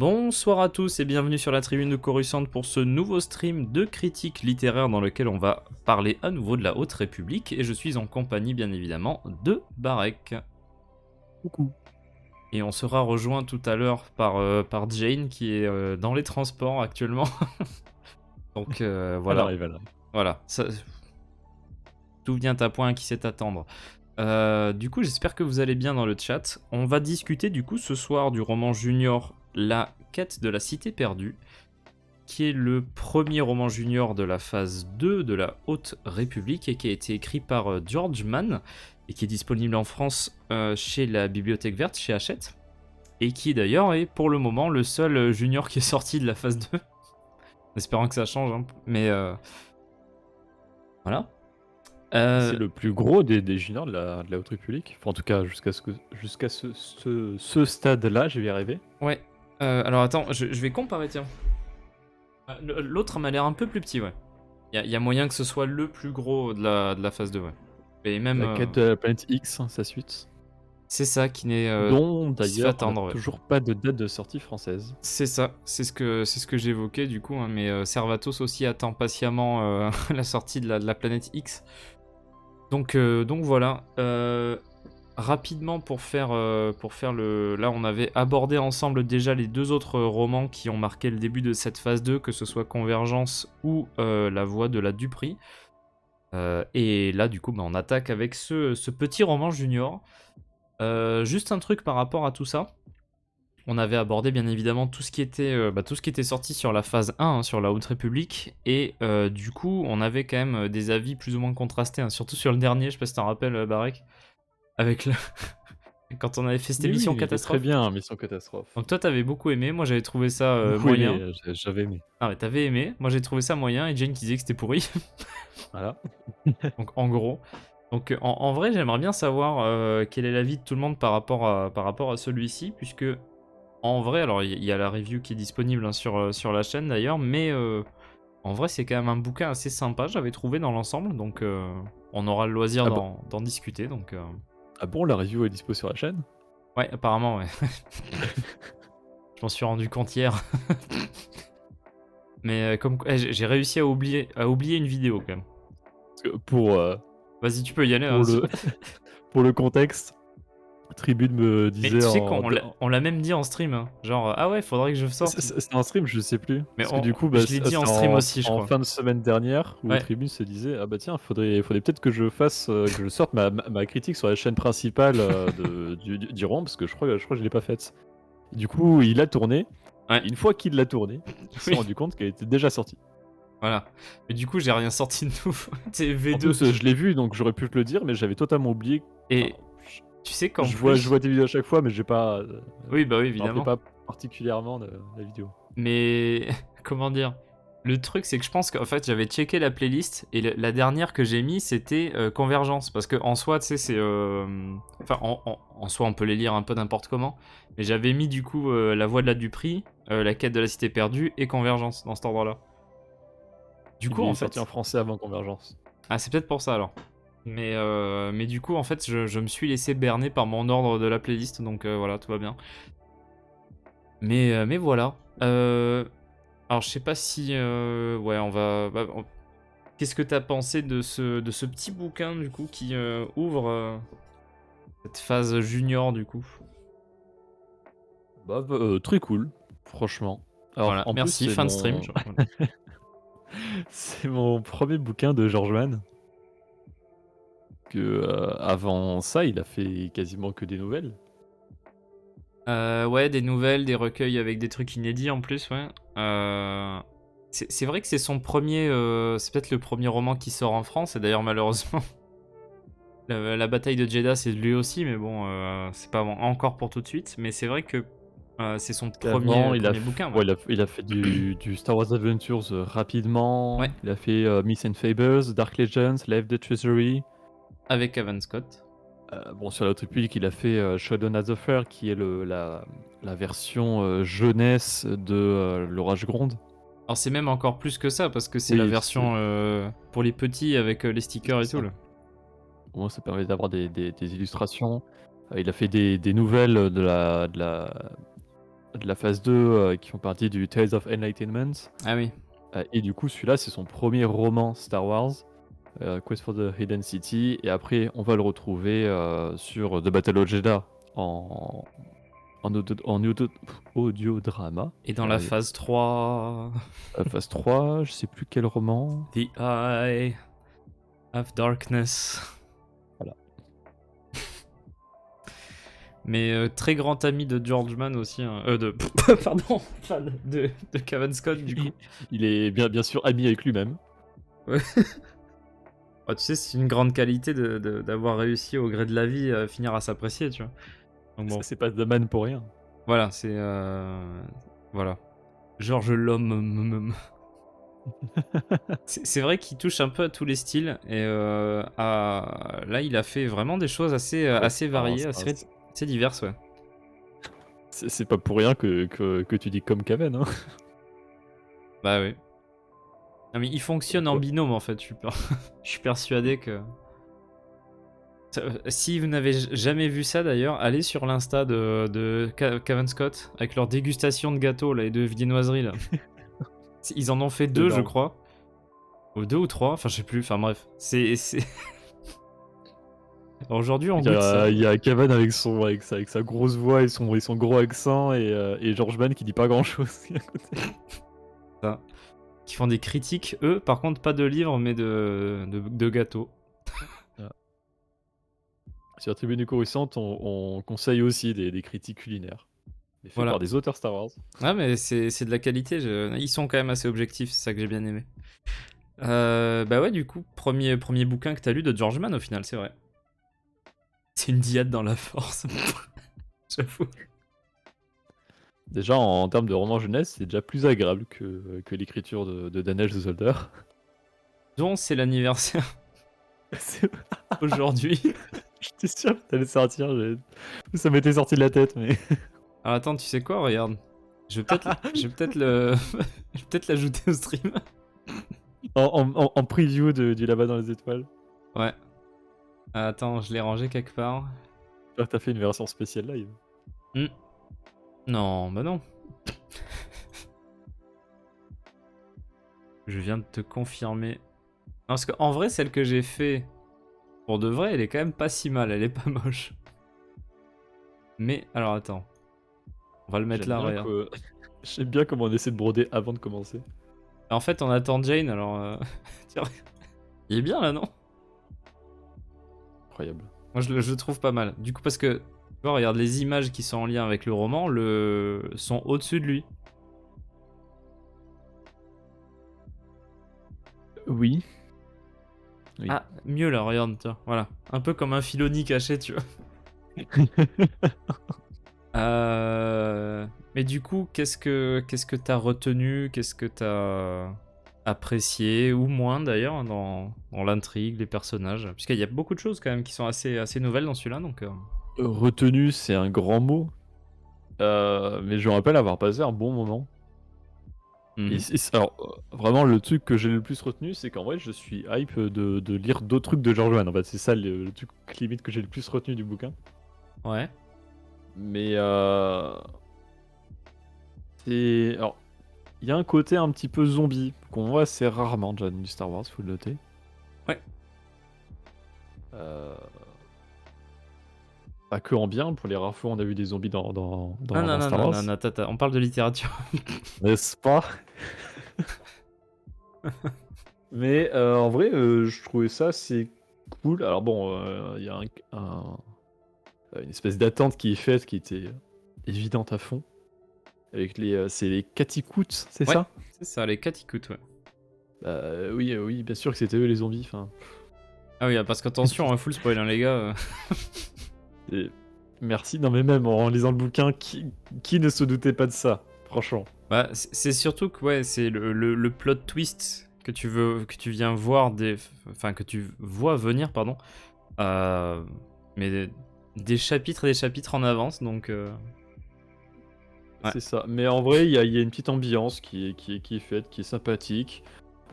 Bonsoir à tous et bienvenue sur la tribune de Coruscant pour ce nouveau stream de critique littéraire dans lequel on va parler à nouveau de la Haute République et je suis en compagnie bien évidemment de Barek. Coucou. Et on sera rejoint tout à l'heure par Jane qui est dans les transports actuellement. Donc voilà. Elle arrive. Voilà, tout vient à point, qui sait attendre. Du coup, j'espère que vous allez bien dans le chat. On va discuter du coup ce soir du roman junior La quête de la cité perdue, qui est le premier roman junior de la phase 2 de la Haute République et qui a été écrit par George Mann et qui est disponible en France chez la Bibliothèque Verte, chez Hachette, et qui d'ailleurs est pour le moment le seul junior qui est sorti de la phase 2. En espérant que ça change, hein. Mais voilà. C'est le plus gros des juniors de la Haute République. Enfin, en tout cas, jusqu'à ce stade-là, je vais y arriver. Ouais. Alors attends, je vais comparer, tiens. L'autre m'a l'air un peu plus petit, ouais. Il y a moyen que ce soit le plus gros de la phase 2, ouais. Et même. La quête de la planète X, sa suite. C'est ça qui n'est. Dont qui se fait d'ailleurs, on attendre, n'a ouais. toujours pas de date de sortie française. C'est ça, c'est ce que j'évoquais du coup, hein, mais Servatos aussi attend patiemment la sortie de la planète X. Donc voilà. Rapidement pour faire le... Là on avait abordé ensemble déjà les deux autres romans qui ont marqué le début de cette phase 2, que ce soit Convergence ou La Voix de la Duperie. Et là du coup on attaque avec ce petit roman junior. Juste un truc par rapport à tout ça. On avait abordé bien évidemment tout ce qui était sorti sur la phase 1, hein, sur la Haute République, et du coup on avait quand même des avis plus ou moins contrastés, hein, surtout sur le dernier, je sais pas si t'en rappelles, Barek, avec le... quand on avait fait cette émission Oui, il est très catastrophe. bien, Mission Catastrophe. Donc toi t'avais beaucoup aimé, moi j'avais trouvé ça Beaucoup moyen. aimé, j'avais aimé. Ah mais t'avais aimé, moi j'ai trouvé ça moyen, et Jane qui disait que c'était pourri. Voilà. Donc en gros. Donc en vrai j'aimerais bien savoir quel est l'avis de tout le monde par rapport à celui-ci, puisque en vrai, alors il y a la review qui est disponible, hein, sur la chaîne d'ailleurs, mais en vrai c'est quand même un bouquin assez sympa, j'avais trouvé dans l'ensemble, donc on aura le loisir Ah bon, d'en discuter, donc ah bon, la review est dispo sur la chaîne? ouais, apparemment, ouais. Je m'en suis rendu compte hier. Mais j'ai réussi à oublier une vidéo quand même. Parce que pour Vas-y, tu peux y aller, hein. le pour le contexte, Tribune me Mais disait tu sais qu'on l'a même dit en stream, hein. Genre ah ouais, faudrait que je sorte. C'est un stream, je sais plus. Mais Parce que du coup, bah, je l'ai dit en c'est stream aussi, je en crois. fin de semaine dernière où Ouais. Tribune se disait ah bah tiens, faudrait peut-être que je fasse que je sorte ma critique sur la chaîne principale du roman parce que je crois que je l'ai pas faite. Du coup, il a tourné. Ouais. Une fois qu'il l'a tourné, il s'est Oui. rendu compte qu'elle était déjà sortie. Voilà. Mais du coup, j'ai rien sorti de nouveau. C'est En V2. plus, je l'ai vu donc j'aurais pu te le dire, mais j'avais totalement oublié. Et Enfin, tu sais qu'en je plus... vois tes vidéos à chaque fois, mais j'ai pas. Oui, bah oui, Je me rappelais évidemment. pas particulièrement de la vidéo. Mais comment dire? Le truc, c'est que je pense qu'en fait, j'avais checké la playlist et la dernière que j'ai mis, c'était Convergence. Parce que en soi, tu sais, c'est. Enfin, en soi, on peut les lire un peu n'importe comment. Mais j'avais mis du coup La Voix de la Duperie, La Quête de la Cité Perdue et Convergence dans cet ordre-là. Du coup, Il en est sorti fait. en français avant Convergence. Ah, c'est peut-être pour ça alors. Mais du coup, en fait, je me suis laissé berner par mon ordre de la playlist. Donc voilà, tout va bien. Mais voilà. Alors, je sais pas si... ouais, on va... Qu'est-ce que t'as pensé de ce petit bouquin, du coup, qui ouvre cette phase junior, du coup? Bah, très cool, franchement. Alors, Voilà, en plus, merci, fin de stream. c'est mon premier bouquin de George Mann. Que avant ça, il a fait quasiment que des nouvelles. Ouais, des nouvelles, des recueils avec des trucs inédits, en plus, ouais. C'est vrai que c'est son premier... c'est peut-être le premier roman qui sort en France, et d'ailleurs, malheureusement... La bataille de Jeddah, c'est lui aussi, mais bon, c'est pas encore pour tout de suite. Mais c'est vrai que c'est son Avant, premier bouquin, ouais. ouais, il a fait du Star Wars Adventures rapidement. Ouais, Il a fait Myths and Fables, Dark Legends, Life the Treasury. avec Evan Scott. Bon, sur la Haute République, il a fait Shadow Nazafer, qui est la version jeunesse de L'Orage Gronde. Alors c'est même encore plus que ça, parce que c'est la Oui, version pour les petits avec les stickers et c'est tout, ça. là. Au moins, ça permet d'avoir des illustrations. Il a fait des nouvelles de la phase 2 qui font partie du Tales of Enlightenment. Ah oui. Et du coup, celui-là, c'est son premier roman Star Wars, Quest for the Hidden City. Et après, on va le retrouver sur The Battle of Jeddah en, audio-drama. Et Je dans vais la arriver. phase 3, Phase 3, je sais plus quel roman. The Eye of Darkness. Voilà. Mais très grand ami de George Mann aussi. Hein. Pardon, fan de Cavan Scott du coup. Il est bien sûr ami avec lui-même. Ouais. Oh, tu sais, c'est une grande qualité d'avoir réussi au gré de la vie à finir à s'apprécier, tu vois. Donc bon, C'est pas The Man pour rien. voilà, c'est... Voilà. George l'homme. C'est vrai qu'il touche un peu à tous les styles. Et là, il a fait vraiment des choses assez, Ouais, assez variées, assez diverses, ouais. c'est pas pour rien que tu dis comme Kaven. Hein. Bah oui. Non mais il fonctionne en binôme en fait, je suis persuadé que... Si vous n'avez jamais vu ça d'ailleurs, allez sur l'insta de Cavan Scott avec leur dégustation de gâteaux là, et de viennoiseries là. Ils en ont fait 2 je Énorme. crois. Ou 2 ou 3, enfin je sais plus, enfin bref. Alors, aujourd'hui on goûte ça. Il y a Kaven avec sa grosse voix et son gros accent et George Mann qui dit pas grand chose à côté. Ça. Qui font des critiques, eux par contre pas de livres mais de gâteaux. Sur Tribune du Coruscant, on conseille aussi des critiques culinaires. Mais fait Voilà. par des auteurs Star Wars. Ah mais c'est de la qualité, ils sont quand même assez objectifs, c'est ça que j'ai bien aimé. Bah ouais, du coup, premier bouquin que t'as lu de George Mann au final, c'est vrai. C'est une diade dans la force. J'avoue. Déjà, en termes de roman jeunesse, c'est déjà plus agréable que l'écriture de Daniel the Soldier. Donc c'est l'anniversaire C'est- aujourd'hui. J'étais sûr que t'allais sortir. Ça m'était sorti de la tête, mais. Alors attends, tu sais quoi, regarde. Je vais peut-être le... je vais peut-être l'ajouter au stream. En preview du Là-bas dans les étoiles. Ouais. Attends, je l'ai rangé quelque part. T'as fait une version spéciale live. Hmm. Non, bah non. Je viens de te confirmer. Non, parce qu'en vrai, celle que j'ai fait pour de vrai, elle est quand même pas si mal, elle est pas moche. Mais, alors attends. On va le mettre là, regarde. J'aime bien comment on essaie de broder avant de commencer. En fait, on attend Jane, alors... Tiens, il est bien là, non? Incroyable. Moi, je le trouve pas mal. Du coup, parce que, tu vois, regarde, les images qui sont en lien avec le roman sont au-dessus de lui. Oui. Oui. Ah, mieux là, regarde, tiens, voilà. Un peu comme un Filoni caché, tu vois. Mais du coup, qu'est-ce que t'as retenu? Qu'est-ce que t'as apprécié, ou moins d'ailleurs, dans l'intrigue, les personnages? Puisqu'il y a beaucoup de choses quand même qui sont assez nouvelles dans celui-là, donc... Retenu, c'est un grand mot. Mais je me rappelle avoir passé un bon moment. Mhm. Alors, vraiment, le truc que j'ai le plus retenu, c'est qu'en vrai, je suis hype de lire d'autres trucs de George Mann. En fait, c'est ça le truc limite que j'ai le plus retenu du bouquin. Ouais. Mais c'est. Alors, il y a un côté un petit peu zombie qu'on voit assez rarement déjà dans du Star Wars, faut le noter. Ouais. Euh, Pas que en bien, pour les rares fois où on a vu des zombies dans Non, non, non, Star non, Wars. non, non, on parle de littérature. N'est-ce pas? Mais en vrai, je trouvais ça assez cool. Alors bon, il y a une espèce d'attente qui est faite, qui était évidente à fond. Avec c'est les Catikoutes, c'est Ouais, ça? c'est ça, les Catikoutes, ouais. Oui, bien sûr que c'était eux les zombies. Enfin, Ah oui, parce qu'attention, full spoil, hein, les gars. et merci. Non mais même en lisant le bouquin, qui ne se doutait pas de ça? Franchement. Bah, c'est surtout que, ouais, c'est le plot twist que tu viens voir enfin, que tu vois venir, pardon. Mais des chapitres et des chapitres en avance, donc... Ouais. C'est ça. Mais en vrai, il y a une petite ambiance qui est faite, qui est sympathique.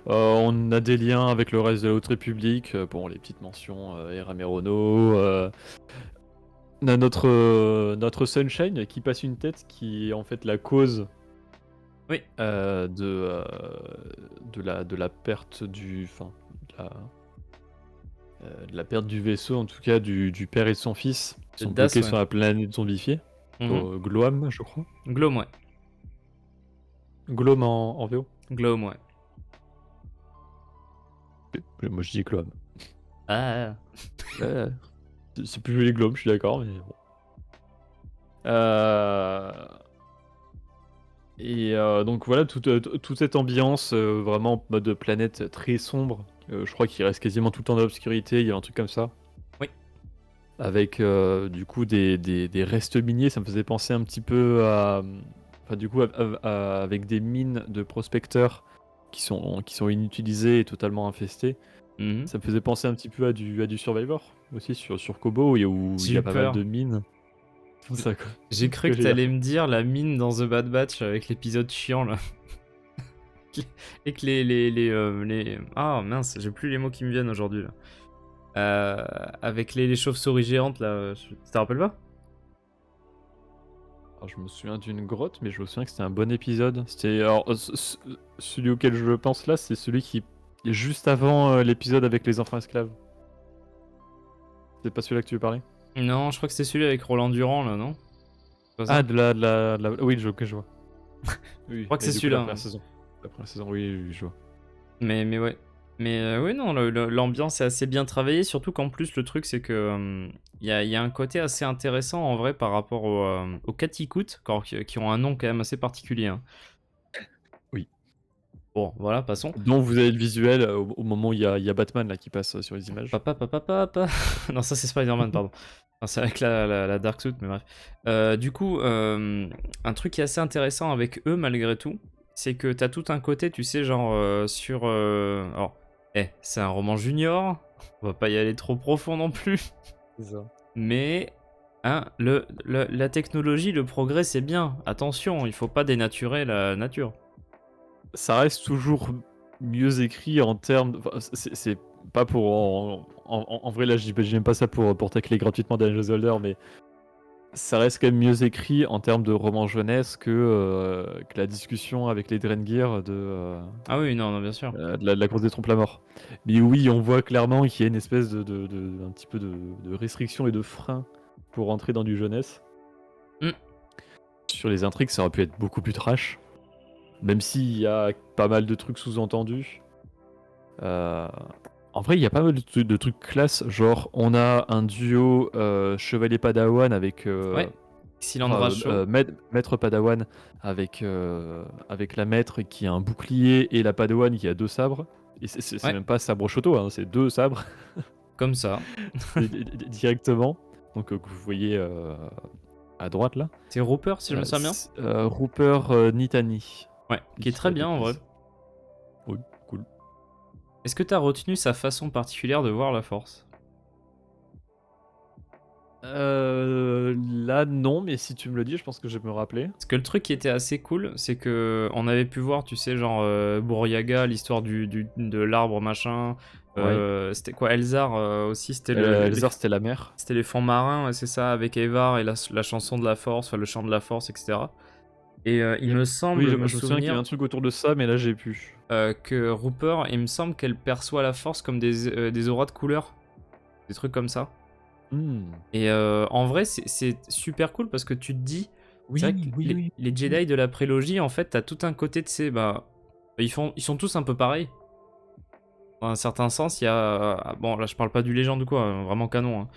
On a des liens avec le reste de la Haute République. Bon, les petites mentions, Eramerono, On a notre Sunshine qui passe une tête qui est en fait la cause Oui. de la perte de la perte du vaisseau, en tout cas du père et de son fils. Ils sont Das, bloqués ouais. sur la planète zombifiée, sur Gloam, je crois. Glom, ouais. Gloam en VO. Glom, ouais. Moi je dis Gloam. Ah, Ouais, c'est plus joli Gloam, je suis d'accord, mais bon. Euh, donc voilà, toute cette ambiance vraiment en mode planète très sombre. Je crois qu'il reste quasiment tout le temps dans l'obscurité, il y a un truc comme ça. oui. Avec du coup des restes miniers, ça me faisait penser un petit peu à. Enfin, du coup, avec des mines de prospecteurs qui sont inutilisées et totalement infestées. Mhm. Ça me faisait penser un petit peu à du Survivor aussi sur Kobo, où il y a pas mal Super. de mines. Tout ça, quoi. J'ai C'est ce cru que que j'ai dire. t'allais me dire la mine dans The Bad Batch avec l'épisode chiant là. Et que Ah mince, j'ai plus les mots qui me viennent aujourd'hui là. Avec les chauves-souris géantes là, tu te rappelles pas? Alors, je me souviens d'une grotte, mais je me souviens que c'était un bon épisode. C'était alors celui auquel je pense là, c'est celui qui est juste avant l'épisode avec les enfants esclaves. C'est pas celui-là que tu veux parler? Non, je crois que c'était celui avec Roland Durand là, non? C'est pas Ah, ça? oui, ok, je vois. Je Oui, crois que et c'est du coup la celui-là, première hein. saison. La première saison, oui, oui, je vois. Mais ouais. Mais oui, non, l'ambiance est assez bien travaillée, surtout qu'en plus, le truc, c'est que y a un côté assez intéressant en vrai par rapport aux Katikut, qui ont un nom quand même assez particulier, hein. Oui. Bon, voilà, passons. Donc vous avez le visuel au moment où il y a Batman là qui passe sur les images. Papa. Non, ça c'est Spider-Man, pardon. Enfin, c'est avec la Dark Suit, mais bref. Du coup, un truc qui est assez intéressant avec eux, malgré tout, c'est que t'as tout un côté, tu sais, genre sur. Alors, c'est un roman junior, on va pas y aller trop profond non plus, C'est ça. mais. Hein, la technologie, le progrès, c'est bien. Attention, il faut pas dénaturer la nature. Ça reste toujours mieux écrit en termes. Enfin, c'est pas pour. En vrai, là, je dis même pas ça pour tacler gratuitement Daniel Zolder, mais ça reste quand même mieux écrit en termes de roman jeunesse que la discussion avec les Drengir Ah oui, non, non, bien sûr. de la course des trompes la mort. Mais oui, on voit clairement qu'il y a une espèce un petit peu de restriction et de frein pour rentrer dans du jeunesse. Hmm. Sur les intrigues, ça aurait pu être beaucoup plus trash. Même s'il y a pas mal de trucs sous-entendus. En vrai, il y a pas mal de trucs classe. Genre, on a un duo Chevalier Padawan avec. Ouais. Xylandra Show. Maître Padawan avec la maître qui a un bouclier et la Padawan qui a deux sabres. Et c'est Ouais, même pas sabre Shoto, hein, c'est deux sabres comme ça. directement. Donc, que vous voyez à droite là. C'est Rooper, si je me souviens bien. Rupert Nitani. Ouais, qui est très bien en vrai. Oui, cool. Est-ce que t'as retenu sa façon particulière de voir la force? Là, non, mais si tu me le dis, je pense que je vais me rappeler. Parce que le truc qui était assez cool, c'est que on avait pu voir, tu sais, genre Bouryaga, l'histoire de l'arbre machin. Ouais. C'était quoi, Elzar aussi, c'était Elzar, c'était la mère. c'était les fonds marins, ouais, c'est ça, avec Evar et la chanson de la force, enfin le chant de la force, etc. Et il me Oui, semble me je me souviens qu'il y avait souvenir un truc autour de ça, mais là, j'ai pu. que Rooper, il me semble qu'elle perçoit la force comme des auras de couleur, des trucs comme ça. Hmm. Et en vrai, c'est super cool parce que tu te dis, Oui, c'est vrai que oui, oui. les Jedi de la prélogie, en fait, t'as tout un côté de ces, bah, ils sont tous un peu pareils. Dans un certain sens, il y a, bon, là, je parle pas du légende ou quoi, vraiment canon, hein.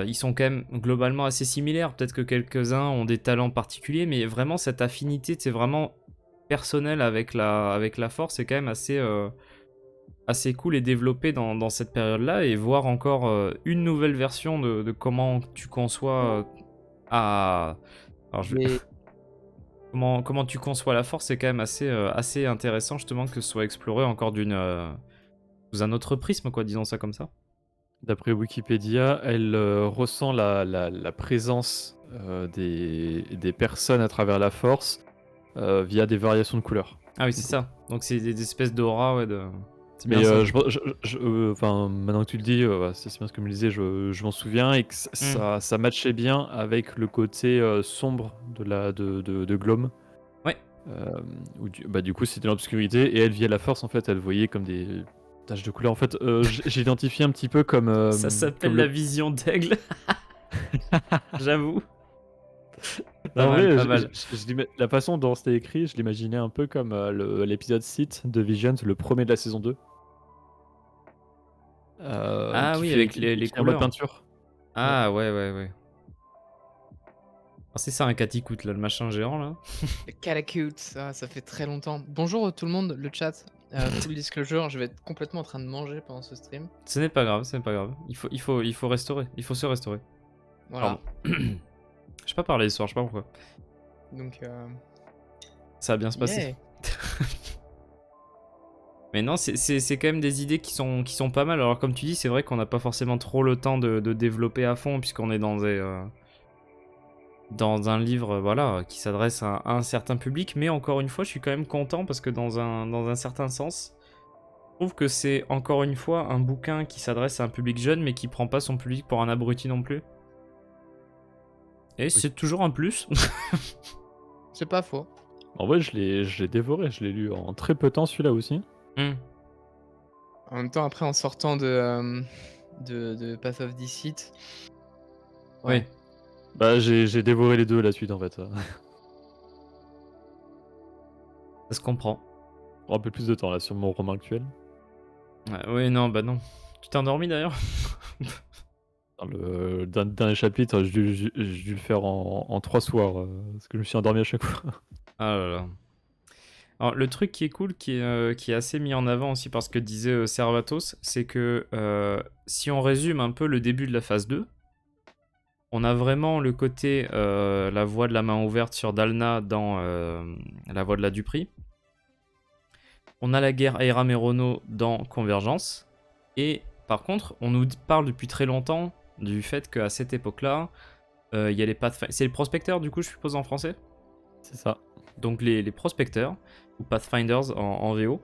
Ils sont quand même globalement assez similaires. Peut-être que quelques-uns ont des talents particuliers, mais vraiment cette affinité, c'est vraiment personnel avec la force, c'est quand même assez cool et développé dans cette période-là. Et voir encore une nouvelle version de comment tu conçois alors Mais comment tu conçois la force, c'est quand même assez intéressant justement que ce soit exploré encore sous un autre prisme, quoi, disons ça comme ça. D'après Wikipédia, elle ressent la présence des personnes à travers la force via des variations de couleurs. Ah oui, Du c'est coup. ça. Donc c'est des espèces d'aura, ouais, C'est bien Mais ça. enfin, maintenant que tu le dis, ouais, c'est bien ce que me disais, je m'en souviens et que Hmm. ça matchait bien avec le côté, sombre de Glom. Ouais, Où du coup, c'était l'obscurité et elle, via la force, en fait, elle voyait comme des taches de couleur. En fait, j'ai identifié un petit peu comme, ça s'appelle comme la le vision d'aigle, j'avoue. Pas non, en mal, vrai, pas mal. la façon dont c'était écrit, je l'imaginais un peu comme, l'épisode Sith de Visions, le premier de la saison 2, Ah qui oui, fait avec qui les qui est en mode couleurs. peinture. Ouais. Ah ouais, ouais, ouais. Ah, c'est ça un Katikut, là, le machin géant, là. Cute, ça fait très longtemps. Bonjour tout le monde, le chat. Full disclosure, je vais être complètement en train de manger pendant ce stream. Ce n'est pas grave, ce n'est pas grave. Il faut restaurer. Il faut se restaurer. Pardon. Voilà. J'ai pas parlé ce soir, je sais pas pourquoi. Donc, Ça va bien se passer. yeah. Mais non, c'est quand même des idées qui sont pas mal. Alors comme tu dis, c'est vrai qu'on n'a pas forcément trop le temps de développer à fond, puisqu'on est dans un livre voilà, qui s'adresse à un certain public. Mais encore une fois, je suis quand même content, parce que dans un certain sens, je trouve que c'est encore une fois un bouquin qui s'adresse à un public jeune, mais qui prend pas son public pour un abruti non plus. Et Oui. c'est toujours un plus. C'est pas faux. En vrai, je l'ai dévoré, je l'ai lu en très peu de temps, celui-là aussi. Hmm. En même temps, après, en sortant de Path of Deceit. Oui. Ouais. Bah, j'ai dévoré les deux à la suite, en fait. Ça Ça se comprend. prend un peu plus de temps, là, sur mon roman actuel. Oui, non, bah non. Tu t'es endormi d'ailleurs? Dans le dernier chapitre, j'ai dû le faire en 3 soirs, parce que je me suis endormi à chaque fois. Ah là là. Alors, le truc qui est cool, qui est assez mis en avant aussi par ce que disait Servatos, c'est que si on résume un peu le début de la phase 2, on a vraiment le côté la voie de la main ouverte sur Dalna dans la voie de la Dupri. On a la guerre Aira-Merono dans Convergence. Et par contre, on nous parle depuis très longtemps du fait qu'à cette époque-là, il y a les Pathfinders. C'est les prospecteurs, du coup, je suppose en français. C'est ça. Donc les prospecteurs, ou Pathfinders en VO.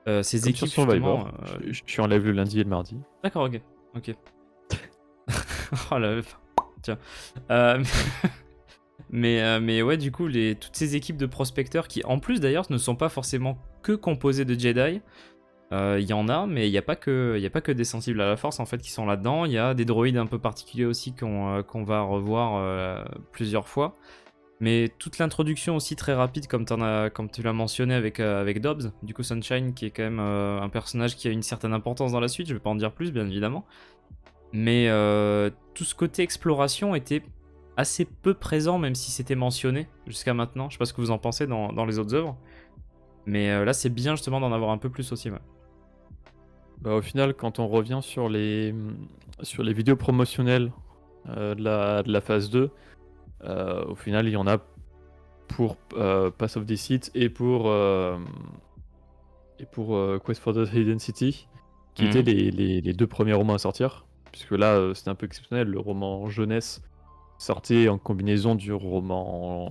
Ces Comme sur équipes, justement. Survivor. Je suis en live le lundi et le mardi. D'accord, ok. Ok. Oh là, tiens. Euh, mais ouais, du coup, toutes ces équipes de prospecteurs qui, en plus d'ailleurs, ne sont pas forcément que composées de Jedi. Il y en a, mais il n'y a pas que des sensibles à la force en fait qui sont là-dedans. Il y a des droïdes un peu particuliers aussi qu'on va revoir plusieurs fois. Mais toute l'introduction aussi très rapide, comme tu l'as mentionné avec Dobbs, du coup Sunshine, qui est quand même un personnage qui a une certaine importance dans la suite. Je vais pas en dire plus, bien évidemment. Mais tout ce côté exploration était assez peu présent, même si c'était mentionné jusqu'à maintenant. Je sais pas ce que vous en pensez dans les autres œuvres. Mais là, c'est bien justement d'en avoir un peu plus aussi. Ouais. Bah, au final, quand on revient sur les vidéos promotionnelles, de la phase 2, au final, il y en a pour, Path of Deceit et pour Quest for the Hidden City, qui étaient Mhm. les 2 premiers romans à sortir. Puisque là, c'était un peu exceptionnel, le roman jeunesse sortait en combinaison du roman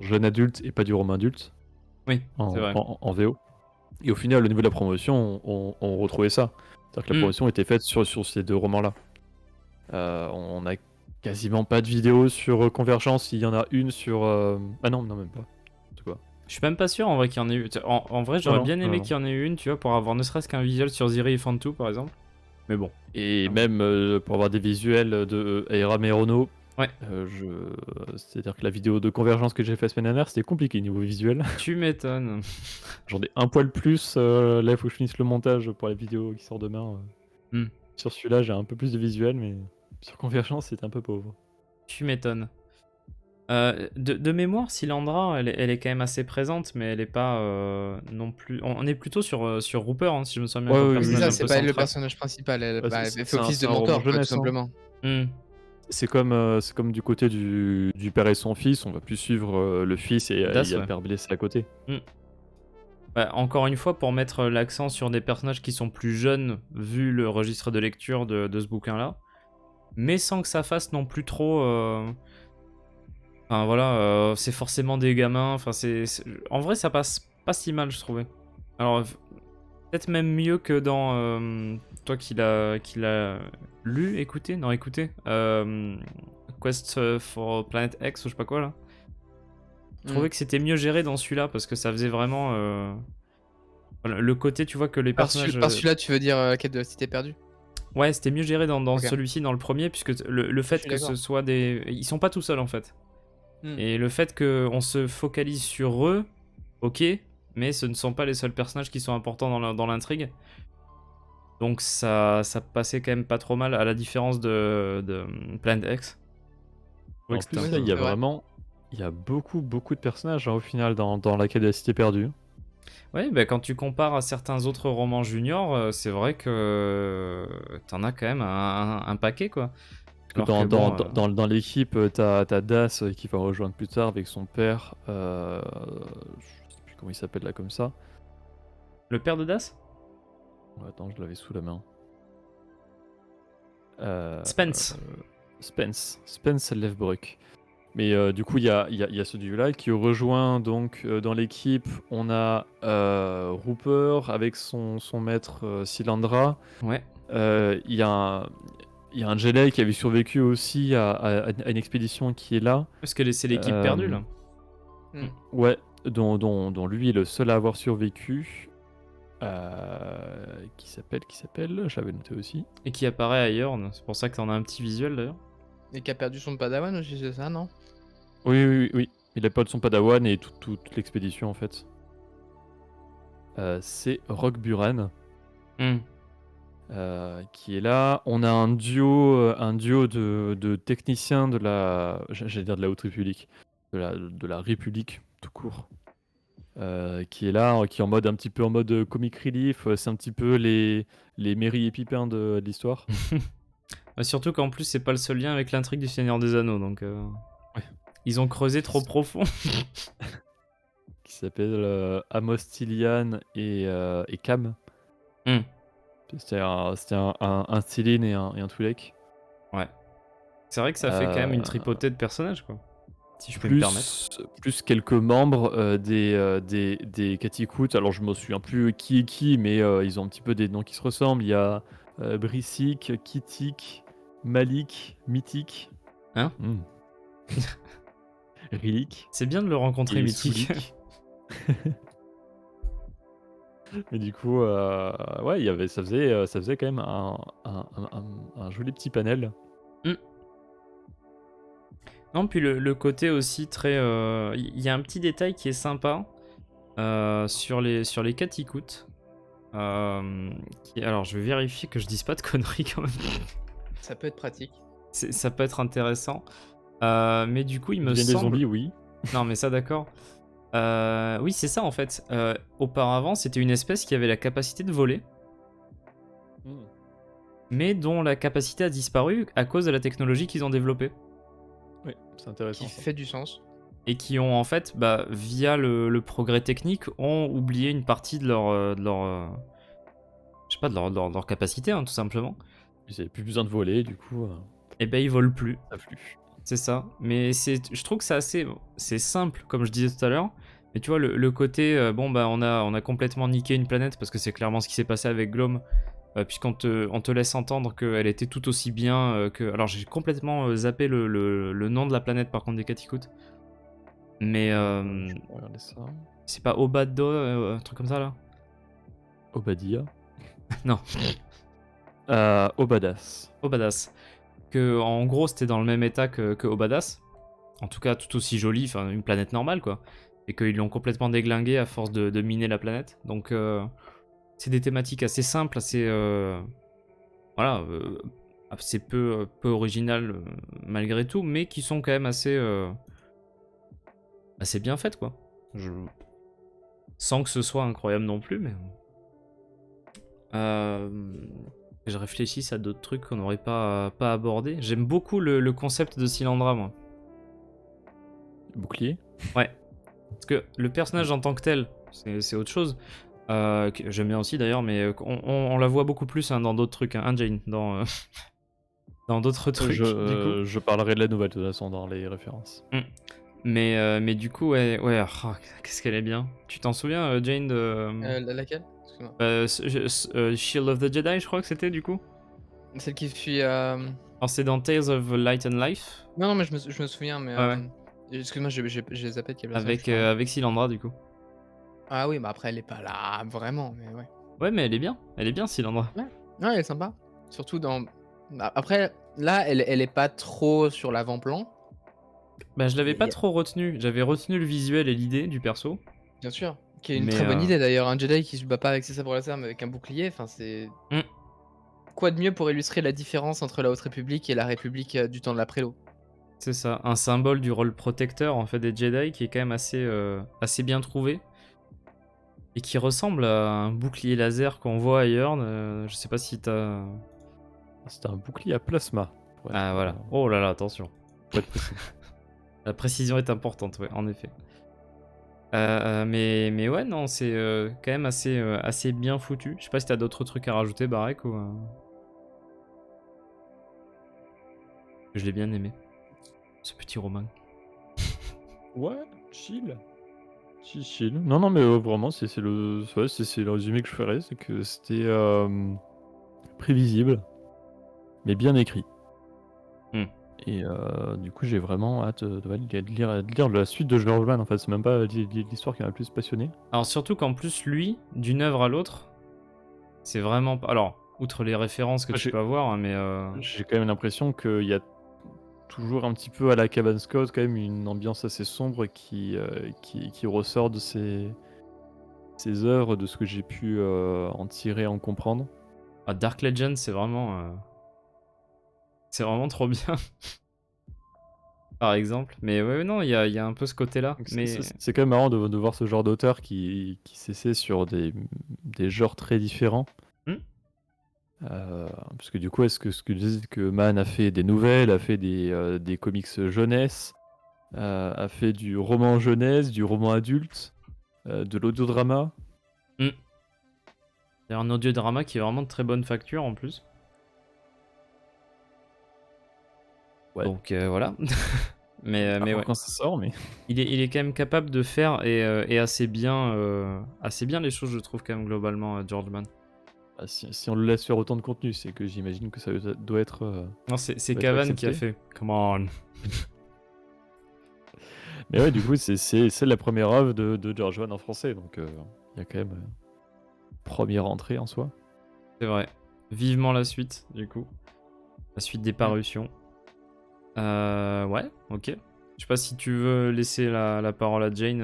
jeune adulte et pas du roman adulte Oui, c'est en vrai. en VO. Et au final, au niveau de la promotion, on retrouvait ça. C'est-à-dire que la Mm. promotion était faite sur ces 2 romans-là. On a quasiment pas de vidéos sur, Convergence, il y en a une sur, ah non, non, même pas. C'est quoi? Je suis même pas sûr en vrai qu'il y en ait eu. En vrai, Non, j'aurais non, bien non, aimé non. qu'il y en ait eu une, tu vois, pour avoir ne serait-ce qu'un visuel sur Ziri et Fantu par exemple. Mais bon. Et Ah bon. même, pour avoir des visuels de Aira Merono, Ouais, c'est-à-dire que la vidéo de Convergence que j'ai fait la semaine dernière, c'était compliqué niveau visuel. tu m'étonnes. J'en ai un poil plus, là, il faut que je finisse le montage pour la vidéo qui sort demain. Hmm, Sur celui-là, j'ai un peu plus de visuel, mais sur Convergence, c'était un peu pauvre. tu m'étonnes. De mémoire, Silandra, elle est quand même assez présente, mais elle est pas non plus. On est plutôt sur Rooper, hein, si je me souviens bien, Ouais, comme oui, Oui, c'est oui, personnage ça, un oui. c'est peu pas elle le central. personnage principal. Elle, Ouais, bah, c'est elle fait c'est un office de c'est un roman mentor, quoi, tout jeunesse, hein. simplement. Hmm, C'est comme du côté du père et son fils, on va plus suivre, le fils et il Das, y a le ouais. père blessé à côté. Hmm. Bah, encore une fois, pour mettre l'accent sur des personnages qui sont plus jeunes, vu le registre de lecture de ce bouquin-là, mais sans que ça fasse non plus trop. Enfin voilà, c'est forcément des gamins. Enfin, en vrai, ça passe pas si mal, je trouvais. Alors, peut-être même mieux que dans toi qui l'a lu, écouté, non écouté, Quest for Planet X ou je sais pas quoi là. Je trouvais que c'était mieux géré dans celui-là parce que ça faisait vraiment voilà, le côté, tu vois, que les personnages. Par celui-là, tu veux dire la quête de la cité perdue? Ouais, c'était mieux géré dans Ok. celui-ci, dans le premier, puisque le fait suis que ce d'accord. soit des. Ils sont pas tout seuls en fait. Hmm. Et le fait qu'on se focalise sur eux, ok, mais ce ne sont pas les seuls personnages qui sont importants dans l'intrigue. Donc ça passait quand même pas trop mal, à la différence de Planet X. Je trouvais En que plus, c'était un là, peu. il y a C'est vrai. vraiment. Il y a beaucoup de personnages au final dans la quête de la cité perdue. Ouais, bah, quand tu compares à certains autres romans juniors, c'est vrai que t'en as quand même un paquet, quoi. Parce que Alors que bon, dans l'équipe, t'as Das qui va rejoindre plus tard avec son père. Je sais plus comment il s'appelle là comme ça. le père de Das? Ouais, attends, je l'avais sous la main. Spence. Spence Lefbruck. Mais du coup, il y a ce duo-là qui rejoint donc dans l'équipe. On a Rupert avec son maître Silandra. Ouais. Il y a un Jedi qui avait survécu aussi à une expédition qui est là. Parce que c'est l'équipe Euh, perdue, là. Hmm. Ouais, dont lui est le seul à avoir survécu. Qui s'appelle, je l'avais noté aussi. Et qui apparaît ailleurs, c'est pour ça que t'en as un petit visuel, d'ailleurs. Et qui a perdu son padawan aussi, c'est ça, non? Oui. Il a pas de son padawan et toute l'expédition en fait. C'est Rock Buran Hmm. qui est là. On a un duo de techniciens de j'allais dire de la Haute République, de la République tout court, qui est là, qui est en mode un petit peu en mode comic relief. C'est un petit peu les Merry et Pipin de l'histoire. Bah, surtout qu'en plus, c'est pas le seul lien avec l'intrigue du Seigneur des Anneaux, donc Ouais. ils ont creusé trop profond. Qui s'appelle Amos Tillian et Cam. Hmm. C'était un Céline et un Twi'lek. Ouais. C'est vrai que ça fait quand même une tripotée de personnages, quoi. Si je peux me permettre. Plus quelques membres des Katikut. Alors je me souviens plus qui est qui, mais ils ont un petit peu des noms qui se ressemblent. Il y a Brissik, Kitik, Malik, Mythique. Hein Rilik. C'est bien de le rencontrer, Et Mythique. Soulik. Mais du coup, ouais, ça faisait quand même un joli petit panel. Non, puis le côté aussi très. Il y a un petit détail qui est sympa sur les Katikut. Alors, je vais vérifier que je dise pas de conneries quand même. Ça peut être pratique. Ça peut être intéressant. Mais du coup, il me Des semble. zombies, oui. Non, mais ça, d'accord. Oui, c'est ça en fait. Auparavant, c'était une espèce qui avait la capacité de voler, mais dont la capacité a disparu à cause de la technologie qu'ils ont développée. Oui, c'est intéressant. Qui ça. fait du sens. Et qui ont en fait, bah, via le progrès technique, ont oublié une partie de je sais pas, de leur capacité, hein, tout simplement. Ils avaient plus besoin de voler, du coup, Et ben ils volent plus, ça flux. c'est ça. Mais je trouve que c'est simple, comme je disais tout à l'heure. Mais tu vois, le côté, bon bah on a complètement niqué une planète, parce que c'est clairement ce qui s'est passé avec Glom, puisqu'on te laisse entendre qu'elle était tout aussi bien que... Alors j'ai complètement zappé le nom de la planète par contre des Katikut. Mais Je vais regarder ça. c'est pas Obado, un truc comme ça là? Obadiah. Non, Obadas. Obadas. Que en gros c'était dans le même état que Obadas. En tout cas tout aussi joli, enfin une planète normale quoi. Et qu'ils l'ont complètement déglingué à force de miner la planète. Donc c'est des thématiques assez simples, assez... voilà, assez peu originales malgré tout, mais qui sont quand même assez bien faites quoi. Sans que ce soit incroyable non plus, mais... je réfléchisse à d'autres trucs qu'on n'aurait pas abordés. J'aime beaucoup le concept de Silandra, moi. Bouclier. Ouais. Parce que le personnage en tant que tel, c'est autre chose. Que j'aime bien aussi d'ailleurs, mais on la voit beaucoup plus hein, dans d'autres trucs. Hein, Jane, dans d'autres trucs, du coup. Je parlerai de la nouvelle de toute façon dans les références. Mais du coup, ouais, qu'est-ce qu'elle est bien. Tu t'en souviens, Jane, de... Laquelle? Excuse-moi. Shield of the Jedi, je crois que c'était du coup. Celle qui suit. Alors c'est dans Tales of Light and Life, Non, non, mais je me souviens, mais. Ouais, ouais. Excuse-moi, j'ai zappé de quel personnage avec, tu parlais. avec Sylandra du coup. Ah oui, bah après, elle est pas là vraiment, mais ouais. Ouais, mais elle est bien Sylandra. Ouais, elle est sympa. Surtout dans. Après, là, elle est pas trop sur l'avant-plan, Bah je l'avais mais pas trop retenu, j'avais retenu le visuel et l'idée du perso, bien sûr. Qui est une mais très bonne idée d'ailleurs. Un Jedi qui se bat pas avec ses sabres laser, mais avec un bouclier, enfin, c'est. Mm. Quoi de mieux pour illustrer la différence entre la Haute République et la République du temps de la Prélo? c'est ça, un symbole du rôle protecteur en fait des Jedi qui est quand même assez bien trouvé et qui ressemble à un bouclier laser qu'on voit ailleurs. Je sais pas si t'as. C'était un bouclier à plasma. pour être, Ah voilà. Oh là là, attention. pour être précis. La précision est importante, ouais, en effet. Mais ouais, non, c'est quand même assez bien foutu. Je sais pas si t'as d'autres trucs à rajouter, Barek, ou. Je l'ai bien aimé, ce petit roman. Ouais, chill. Chill. Non, non, mais vraiment, c'est le résumé que je ferais. C'est que c'était prévisible, mais bien écrit. Hmm. Et du coup, j'ai vraiment hâte de lire la suite de George Mann. En fait, c'est même pas l'histoire qui m'a le plus passionné. Alors surtout qu'en plus, lui, d'une œuvre à l'autre, c'est vraiment pas. Alors, outre les références que Ah, tu peux avoir, hein, mais. J'ai quand même l'impression qu'il y a toujours un petit peu à la Cabin Scott, quand même une ambiance assez sombre qui ressort de ces œuvres, de ce que j'ai pu en tirer, en comprendre. Ah, Dark Legend, c'est vraiment. C'est vraiment trop bien. Par exemple. Mais ouais, non, il y a un peu ce côté-là. Donc Mais. c'est quand même marrant de voir ce genre d'auteur qui s'essaie sur des genres très différents. Hmm. Parce que du coup, est-ce que ce que je disais, que Mann a fait des nouvelles, a fait des comics jeunesse, a fait du roman jeunesse, du roman adulte, de l'audiodrama. Il y a un audiodrama qui est vraiment de très bonne facture en plus. Ouais. Donc voilà. mais Par contre, ouais. quand ça sort, mais Il est quand même capable de faire et assez bien les choses, je trouve, quand même, globalement, George Mann. bah, si on le laisse faire autant de contenu, c'est que j'imagine que ça doit être. Non, c'est doit être Cavan qui a accepté. fait. Come on. Mais ouais, du coup, c'est la première œuvre de George Mann en français, donc il y a quand même première entrée en soi. C'est vrai. Vivement la suite, du coup. La suite des parutions. Ouais, ok. Je sais pas si tu veux laisser la parole à Jane.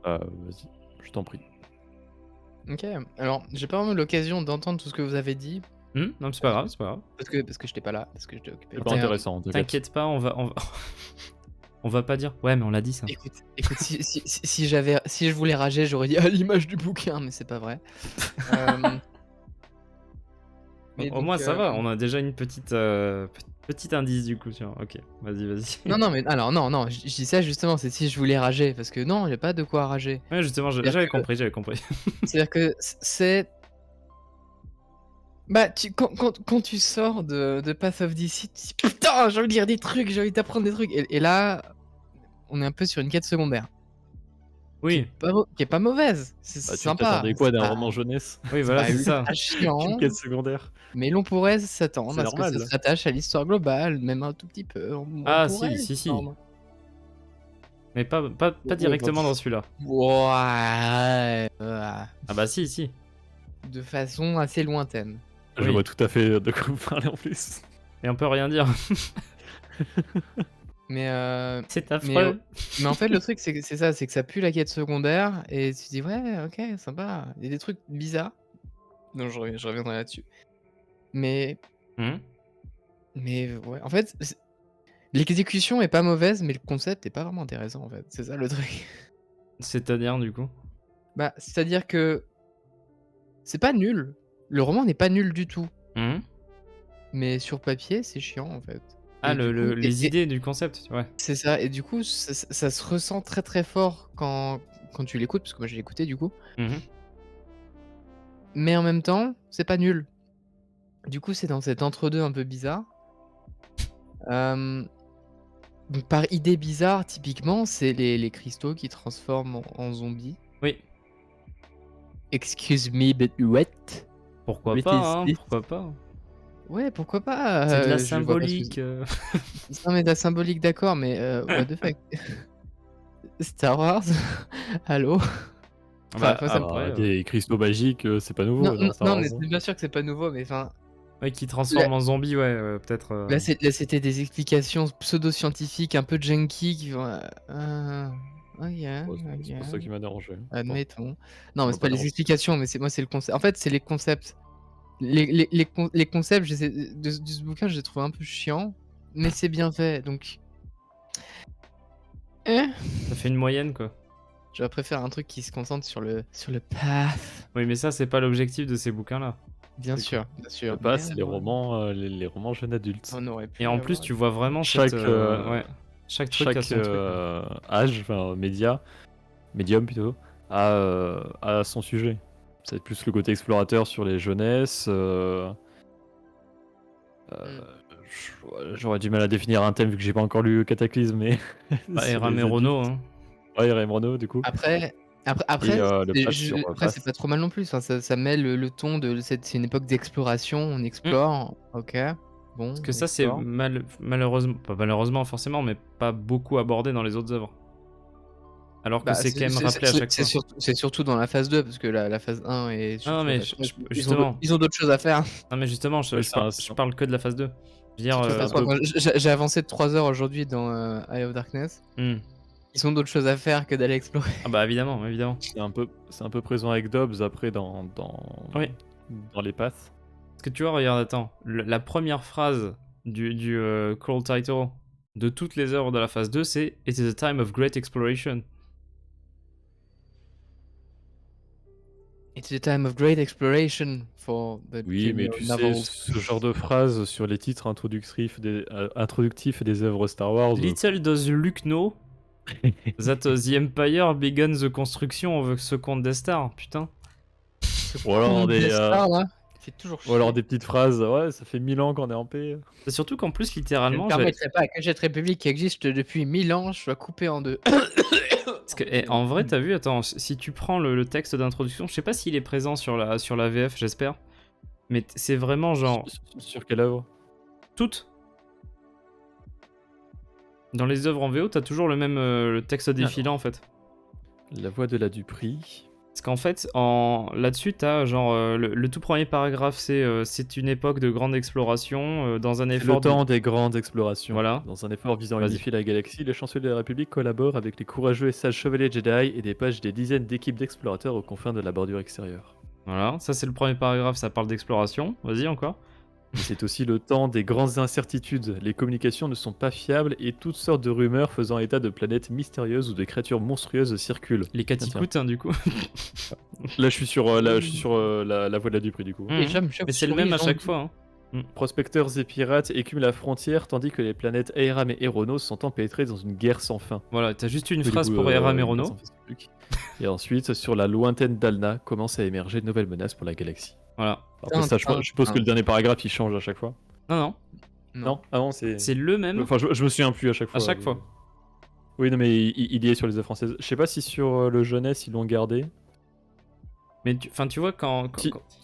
Vas-y, je t'en prie. Ok, alors j'ai pas vraiment eu l'occasion d'entendre tout ce que vous avez dit, Non, mais c'est pas grave, c'est pas grave. parce que j'étais pas là, parce que j'étais occupé. C'est pas intéressant, t'inquiète. T'inquiète pas, on va... on va pas dire. Ouais, mais on l'a dit ça. Écoute, si je voulais rager, j'aurais dit à l'image du bouquin, mais c'est pas vrai. Mais Au donc, moins ça va, on a déjà une petite indice du coup sur. Ok, vas-y. Non, mais alors non, je dis ça justement, c'est si je voulais rager, parce que non, j'ai pas de quoi rager. Ouais, justement, C'est-à-dire j'avais que- compris. C'est-à-dire que c'est. Bah, quand tu sors de Path of Deceit, tu dis putain, j'ai envie de lire des trucs, j'ai envie d'apprendre des trucs. Et là, on est un peu sur une quête secondaire. Oui, Qui est pas mauvaise. C'est Bah, tu sympa. t'attendais quoi C'est d'un pas, roman jeunesse? oui, c'est voilà, pas c'est ultra ça. chiant, Une quête secondaire. mais l'on pourrait s'attendre C'est à ce que ça normal. se rattache à l'histoire globale, même un tout petit peu. On Ah, pourrait si. s'attendre. Mais pas Ouais, directement dans celui-là. Ouais. Ah bah si. De façon assez lointaine. Je Oui. vois tout à fait de quoi vous parlez en plus. Et on peut rien dire. Mais C'est mais, affreux. mais en fait, le truc, c'est que ça pue la quête secondaire, et tu te dis, ouais, ok, sympa. Il y a des trucs bizarres. Non, je reviendrai là-dessus. Mais Hmm. ouais, en fait, l'exécution est pas mauvaise, mais le concept est pas vraiment intéressant, en fait. C'est ça le truc. C'est-à-dire du coup. Bah, c'est-à-dire que c'est pas nul. Le roman n'est pas nul du tout. Hmm. Mais sur papier, c'est chiant, en fait. Ah, Et du coup, les idées du concept, ouais. c'est ça. Et du coup, ça se ressent très très fort quand tu l'écoutes, parce que moi j'ai écouté du coup. Mhm. Mais en même temps, c'est pas nul. Du coup, c'est dans cet entre-deux un peu bizarre. Donc par idée bizarre, typiquement, c'est les cristaux qui transforment en zombies. Oui. Excuse me, but what? Pourquoi What pas, is hein, this? pourquoi pas. Ouais, pourquoi pas? C'est de la Je vois pas ce que symbolique. c'est. Non, mais de la symbolique, d'accord, mais what the fuck? Star Wars? Allô? Enfin, Bah, après, ça me après, Des cristaux magiques, c'est pas non, nouveau dans Star non, Wars, mais hein. c'est bien sûr que c'est pas nouveau, mais enfin, ouais, qui là transforme en zombie, ouais, peut-être. là, c'était des explications pseudo-scientifiques un peu junky qui vont, OK, Ouais, c'est pas ça OK, qui m'a dérangé. Bon, admettons. ça Non, mais m'a c'est pas pas les dérangé. explications, mais c'est le concept. En fait, c'est les concepts. Les concepts, de ce bouquin, je les trouve un peu chiants, mais c'est bien fait, donc Ça fait une moyenne, quoi. j'aurais préféré un truc qui se concentre sur le path. Oui, mais ça, c'est pas l'objectif de ces bouquins-là. Bien C'est quoi? sûr, Le mais pass, c'est les romans, les romans jeunes adultes. on aurait Et pu en plus, avoir tu vois vraiment cette. Chaque, Ouais, chaque truc a chaque son truc, ouais. âge, enfin médium plutôt, a son sujet. C'est plus le côté explorateur sur les jeunesses. Mmh. J'aurais du mal à définir un thème vu que j'ai pas encore lu Cataclysme, mais Bah, sur Eram les et Renault, adultes. hein. Ouais, Raymond Renaud du coup. Après Et après, le c'est pass sur après c'est pass. pas trop mal non plus, enfin ça met le ton de c'est une époque d'exploration, on Mmh. explore, OK, Parce bon, que on ça, c'est explore. malheureusement, pas malheureusement forcément, mais pas beaucoup abordé dans les autres œuvres. Alors que Bah, c'est quand même rappelé à chaque fois. c'est surtout dans la phase 2 parce que la phase 1 et Non, non, surtout la mais phase 3, justement. ils ont d'autres choses à faire. Non, mais justement, Ouais, je parle que de la phase 2. Je veux dire, Surtout la c'est phase un 3. peu Moi, j'ai avancé de 3 heures aujourd'hui dans, Eye of Darkness. hmm. Ils ont d'autres choses à faire que d'aller explorer. Ah bah évidemment, évidemment. c'est un peu présent avec Dobbs après Oui. dans les passes. Parce que tu vois, regarde, attends, la première phrase du crawl title de toutes les œuvres de la phase 2, c'est It is a time of great exploration. It's a time of great exploration for the Oui, mais junior tu sais, novels. ce genre de phrase sur les titres introductifs des œuvres Star Wars. Little does Luke know that the Empire began the construction of the second Death Star. Putain. Ce Ou alors con de des, Death Star là, il fait toujours ou alors chier. des petites phrases. Ouais, ça fait 1000 ans qu'on est en paix. C'est surtout qu'en plus, Je ne littéralement, permettrai pas que cette république qui existe depuis 1000 ans soit coupée en deux. parce que, en vrai, t'as vu, attends, si tu prends le texte d'introduction, je sais pas s'il est présent sur la VF, j'espère. Mais c'est vraiment genre Sur quelle œuvre? toutes. Dans les œuvres en VO, t'as toujours le même le texte défilant en fait. La voix de la Dupri. Parce qu'en fait, là-dessus, t'as genre le tout premier paragraphe, c'est une époque de grande exploration dans un C'est effort le temps des grandes explorations. Voilà. Dans un effort visant à Vas-y. unifier la galaxie, les chanceliers de la République collaborent avec les courageux et sages chevaliers Jedi et dépêchent des dizaines d'équipes d'explorateurs aux confins de la bordure extérieure. Voilà, ça c'est le premier paragraphe, ça parle d'exploration. Vas-y encore. Mais c'est aussi le temps des grandes incertitudes. Les communications ne sont pas fiables et toutes sortes de rumeurs faisant état de planètes mystérieuses ou de créatures monstrueuses circulent. Les caticoutes, hein, du coup. Là, je suis sur, la voix de la Dupri, du coup. Mhm. j'aime Mais c'est le même à chaque fois. Hein. Prospecteurs et pirates écument la frontière tandis que les planètes Aeram et Eronos sont empêtrées dans une guerre sans fin. Voilà, t'as juste une Oui, du phrase coup, pour Eram et une guerre Renault. sans fin, c'est plus. Et ensuite, sur la lointaine Dalna, commencent à émerger de nouvelles menaces pour la galaxie. Voilà. Après ça, je suppose que le dernier paragraphe il change à chaque fois. Non, Non, ah non, c'est. c'est le même Enfin, je me souviens plus à chaque fois. à chaque fois. Oui, non, mais il y est sur les œuvres françaises. Je sais pas si sur le jeunesse ils l'ont gardé. Mais tu vois, quand.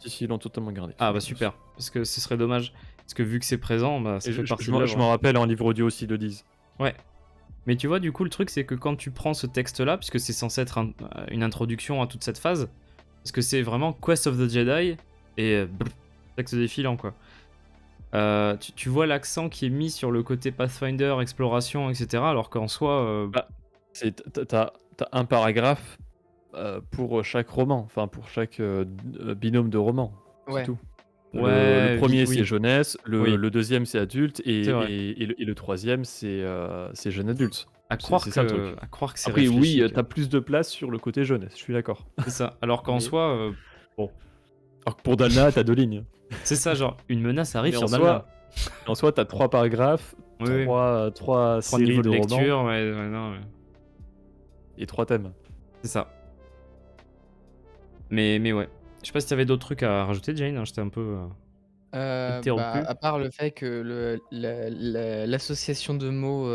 Si, ils l'ont totalement gardé. Ah bah super, parce que ce serait dommage. Parce que vu que c'est présent, bah, ça Et fait partie de je l'œuvre. m'en rappelle en livre audio aussi, ils le disent. Ouais. Mais tu vois, du coup, le truc, c'est que quand tu prends ce texte-là, puisque c'est censé être une introduction à toute cette phase, parce que c'est vraiment Quest of the Jedi, et texte défilant, quoi. Tu vois l'accent qui est mis sur le côté Pathfinder, exploration, etc., alors qu'en soi... T'as un paragraphe pour chaque roman, enfin pour chaque binôme de romans. Ouais. C'est tout. Ouais, le premier oui. c'est jeunesse, Oui. le deuxième c'est adulte C'est vrai. et le troisième c'est jeune adulte. À croire c'est ça le truc. que c'est Après réfléchi. oui, t'as plus de place sur le côté jeunesse, je suis d'accord. C'est ça. Alors qu'en Mais- soi, bon, Alors que pour Dalna, t'as 2 lignes. c'est ça, genre, une menace arrive Mais sur en Dalna. En soi, t'as 3 paragraphes, Oui, oui. 3 3 séries niveaux de de romans lecture, ouais, non, ouais. et 3 thèmes. C'est ça. Mais ouais. Je sais pas si t'avais d'autres trucs à rajouter, Jane, hein, j'étais un peu... interrompu. À part le fait que l'association de mots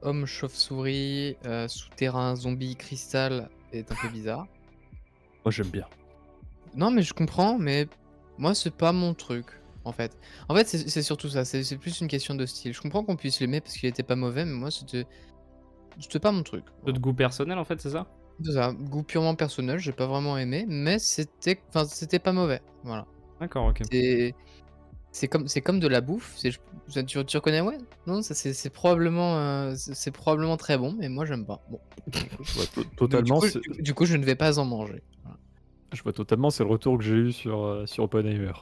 homme, chauve-souris, souterrain, zombie, cristal est un peu bizarre. Moi j'aime bien. Non, mais je comprends, mais moi, c'est pas mon truc, en fait. En fait, c'est surtout ça, c'est plus une question de style. Je comprends qu'on puisse l'aimer parce qu'il était pas mauvais, mais moi, c'était pas mon truc. De Voilà. goût personnel, en fait, c'est ça? C'est ça, goût purement personnel, j'ai pas vraiment aimé, mais c'était pas mauvais, voilà. D'accord, OK. C'est c'est comme de la bouffe, tu reconnais? Ouais? Non, ça c'est probablement très bon, mais moi j'aime pas. Bon, écoute. Je vois Donc du totalement, coup du coup, je ne vais pas en manger. Voilà. je vois totalement, c'est le retour que j'ai eu sur Oppenheimer.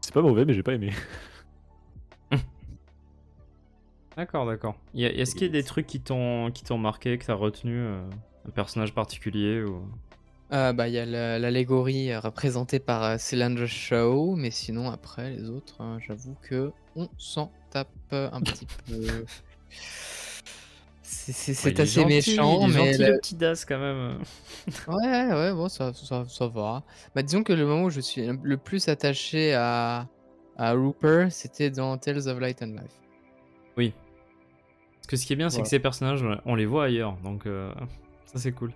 C'est pas mauvais, mais j'ai pas aimé. D'accord, d'accord. Est-ce qu'il y a des trucs qui t'ont marqué, que t'as retenu, un personnage particulier ou... Bah, il y a l'allégorie, représentée par, Céline Shaw, mais sinon après les autres, j'avoue qu'on s'en tape, un petit peu. Ouais, C'est assez il méchant, est mais gentil le le petit Das quand même. ouais, ouais, bon ça va. Bah, disons que le moment où je suis le plus attaché à Rupert, c'était dans Tales of Light and Life. Oui. Parce que ce qui est bien, c'est que Voilà. ces personnages, on les voit ailleurs, donc ça c'est cool.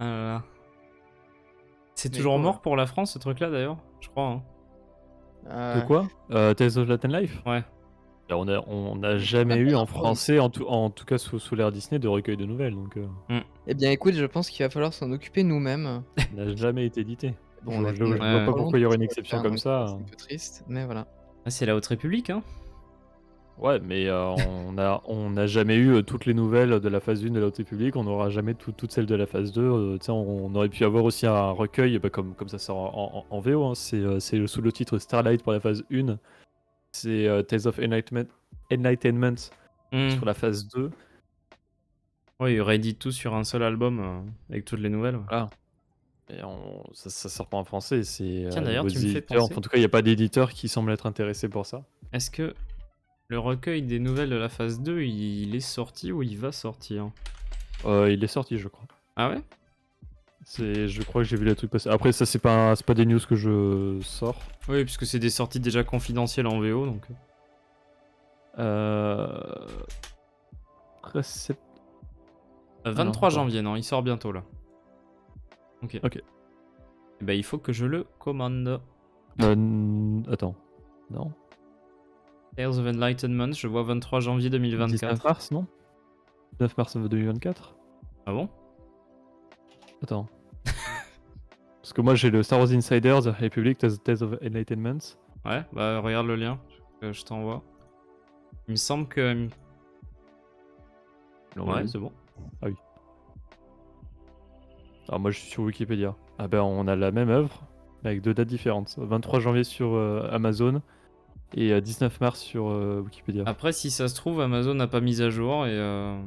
Ah là là. C'est Mais du toujours coup, voilà. mort pour la France ce truc-là d'ailleurs? Je crois, hein. De Heu, quoi? Tales of Light and Life? Ouais. Bah, on a on jamais a pas eu en d'infos, il me français, semble. en tout cas sous l'ère Disney, de recueil de nouvelles, donc Mmh. Eh bien écoute, je pense qu'il va falloir s'en occuper nous-mêmes. ça n'a jamais été édité. Bon, Je on a vois Ouais. pas pas pourquoi il y longtemps aurait que une ça va se exception faire, comme donc ça. c'est un peu triste, mais voilà. Ah, c'est la Haute République, hein? Ouais, mais on a jamais eu toutes les nouvelles de la phase 1 de la Haute République, on n'aura jamais toutes celles de la phase 2. Tu sais, on aurait pu avoir aussi un recueil, bah, comme ça sort en VO, hein, c'est sous le titre Starlight pour la phase 1, c'est Tales of Enlightenment Mmh. sur la phase 2. Ouais, ils rééditent tout sur un seul album, avec toutes les nouvelles, ouais. Voilà. Et ça sort pas en français, c'est Tiens, les d'ailleurs, nouveaux tu me fais éditeurs. Enfin, penser, en tout cas, il n'y a pas d'éditeur qui semble être intéressé pour ça. est-ce que le recueil des nouvelles de la phase 2, il est sorti ou il va sortir? Il est sorti, je crois. Ah ouais? Je crois que j'ai vu les trucs passer. Après, ça, c'est pas des news que je sors. Oui, puisque c'est des sorties déjà confidentielles en VO, donc... Euh... 13 sept- Ah non, 23 attends. janvier, non, il sort bientôt, là. Ok. Ok. Eh ben, il faut que je le commande. Attends. Non. Tales of Enlightenment, je vois 23 janvier 19 2024. mars, non? 9 mars 2024? Ah bon? Attends. Parce que moi, j'ai le Star Wars Insider, The Republic, Tales of Enlightenment. Ouais, bah regarde le lien, je t'envoie. Il me semble que... Ouais, c'est bon. Ah oui. Alors moi, je suis sur Wikipédia. Ah ben, on a la même œuvre, mais avec deux dates différentes. 23 janvier sur Amazon et 19 mars sur Wikipédia. Après, si ça se trouve, Amazon n'a pas mis à jour et...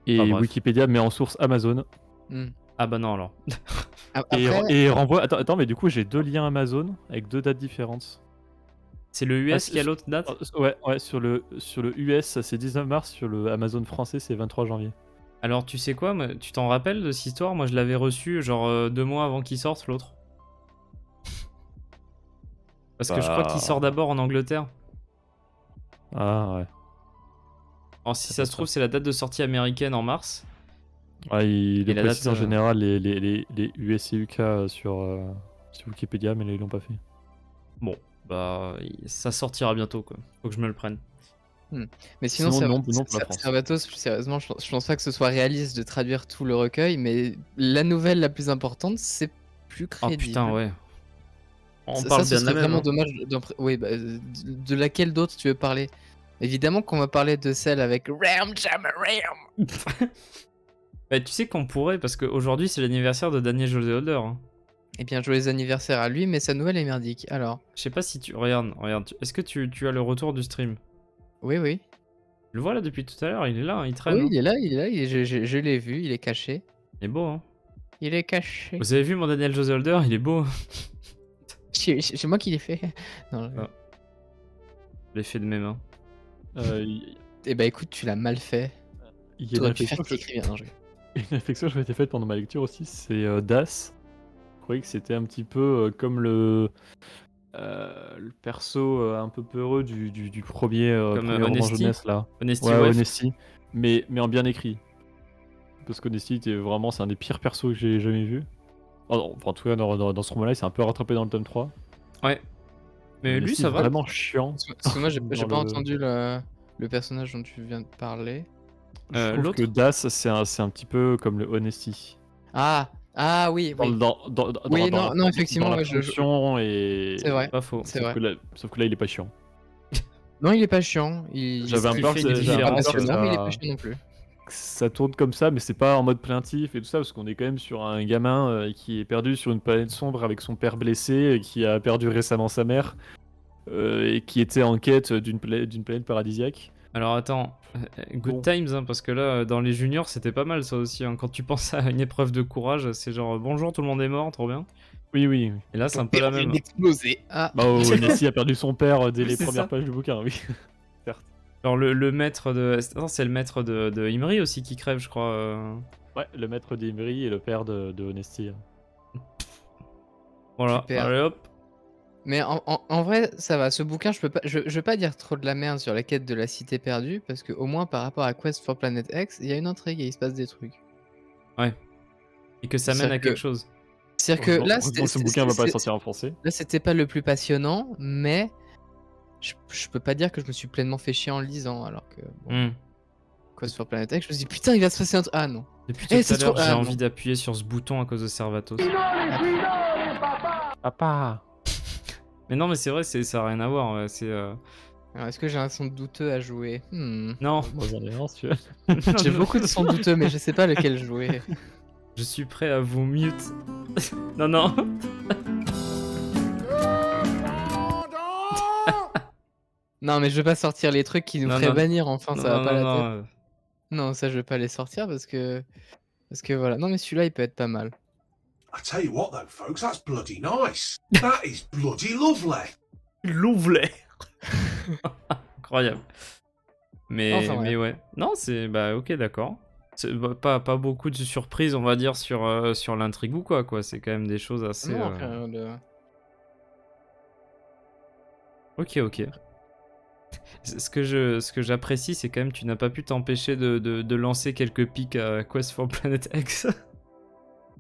Et bref. Wikipédia met en source Amazon. Mmh. Ah bah non, alors. Après, Et renvoie. Attends, mais du coup, j'ai deux liens Amazon avec deux dates différentes. C'est le US Ah, qui a l'autre date? ouais, sur le US, c'est 19 mars, sur le Amazon français, c'est 23 janvier. Alors, tu sais quoi, tu t'en rappelles de cette histoire? Moi, je l'avais reçu genre 2 mois avant qu'il sorte, l'autre. Parce que je crois qu'il sort Bah. d'abord en Angleterre. Ah ouais. Alors, si C'est ça pour se trouve, ça. c'est la date de sortie américaine en mars. Ouais, il Et le la précise date, en général, les US et UK sur Wikipédia, mais là, ils l'ont pas fait. Bon, bah, ça sortira bientôt, quoi. Faut que je me le prenne. mais sinon, Sinon, non pour la France. Servatos, plus sérieusement, je pense pas que ce soit réaliste de traduire tout le recueil, mais la nouvelle la plus importante, c'est plus Oh crédible. putain, ouais. On Ça, parle ce bien de la serait même, vraiment hein. dommage oui, bah, de laquelle d'autre tu veux parler? Évidemment qu'on va parler de celle avec Ram Jam Ram! Bah, tu sais qu'on pourrait, parce qu'aujourd'hui, c'est l'anniversaire de Daniel José Holder, hein. Eh bien, joyeux anniversaire à lui, mais sa nouvelle est merdique. Alors, Je sais pas si tu... Regarde, est-ce que tu as le retour du stream? oui, oui. Je le vois là depuis tout à l'heure, il est là, hein, il traîne, Oui, hein. il est là, je l'ai vu, il est caché. Il est beau, hein. Il est caché. Vous avez vu mon Daniel José Holder? Il est beau. C'est moi qui l'ai fait. Non, Ah. L'effet de mes mains. Il eh bah, écoute, tu l'as mal fait. il y a Tu une aurais pu faire réflexion que t'écrives bien. une réflexion que je m'étais faite pendant ma lecture aussi, c'est Das. Je croyais que c'était un petit peu comme le perso un peu peureux du premier, Comme premier roman Honesty? jeunesse là. Honesty Ouais, Weft? Honesty. Mais en bien écrit. Parce qu'Honesty, c'est un des pires persos que j'ai jamais vu. Oh, non, enfin, en tout cas, dans ce roman-là, il s'est un peu rattrapé dans le tome 3. Ouais. Mais lui, Honesty, ça va. vraiment chiant. Parce que moi, j'ai Dans pas le- entendu le personnage dont tu viens de parler. Je trouve L'autre que Das, c'est un petit peu comme le Honesty. Ah oui, oui. Oui, non, non, effectivement, dans la ouais, fonction et... c'est vrai. Pas faux. C'est vrai. Sauf que là, il est pas chiant. Non, il est pas chiant. Il J'avais ce un qui peur fait que une ça- j'avais un est pas différence, peur que passionnant, mais il est pas ça- chiant non plus. ça tourne comme ça, mais c'est pas en mode plaintif et tout ça, parce qu'on est quand même sur un gamin qui est perdu sur une planète sombre avec son père blessé, et qui a perdu récemment sa mère, et qui était en quête d'une planète paradisiaque. Alors attends, good Bon. times, hein, parce que là, dans les juniors, c'était pas mal ça aussi. Hein. Quand tu penses à une épreuve de courage, c'est genre bonjour, tout le monde est mort, trop bien. Oui, oui. Et là, c'est un peu la même. D'exploser. Ah, Bah, Honesty a perdu son père dès Oui, les c'est premières ça. pages du bouquin, oui. Genre le maître de. Non, c'est le maître de Imri aussi qui crève, je crois. Ouais, le maître d'Emery et le père de Honesty. Voilà, Super. allez hop. mais en vrai, ça va. Ce bouquin, je veux pas dire trop de la merde sur la quête de la cité perdue, parce que au moins par rapport à Quest for Planet X, il y a une intrigue et il se passe des trucs. Et que ça mène C'est-à-dire à quelque chose. C'est-à-dire que là, Heureusement, ce bouquin va pas sortir en français. là, c'était pas le plus passionnant, mais je peux pas dire que je me suis pleinement fait chier en le lisant, alors que bon, Hmm. Quest for Planet X, je me suis dit putain, il va se passer un truc. Ah non. Depuis Eh, tout c'est à l'heure, trop- j'ai ah, envie non. d'appuyer sur ce bouton à cause de Servatos. Papa. Mais non, mais c'est vrai, ça a rien à voir. Ouais, c'est. Alors, est-ce que j'ai un son douteux à jouer? Non. Moi, j'en ai un, si tu veux. J'ai beaucoup de sons douteux, mais je sais pas lequel jouer. Je suis prêt à vous mute. Non, non. Non, mais je veux pas sortir les trucs qui nous Non, feraient non. bannir, enfin, Non, ça va non, pas la non, tête. non. Non, ça, je vais pas les sortir parce que voilà. Non, mais celui-là, il peut être pas mal. I tell you what, though, folks, that's bloody nice. That is bloody lovely. L'ouvlet. Incroyable. Mais, Enfin, ouais. mais ouais. Non, c'est. Bah, ok, d'accord. C'est pas beaucoup de surprises, on va dire, sur l'intrigue ou quoi. C'est quand même des choses assez. Non, rien de- Ok. Ce que j'apprécie, c'est quand même tu n'as pas pu t'empêcher de lancer quelques pics à Quest for Planet X.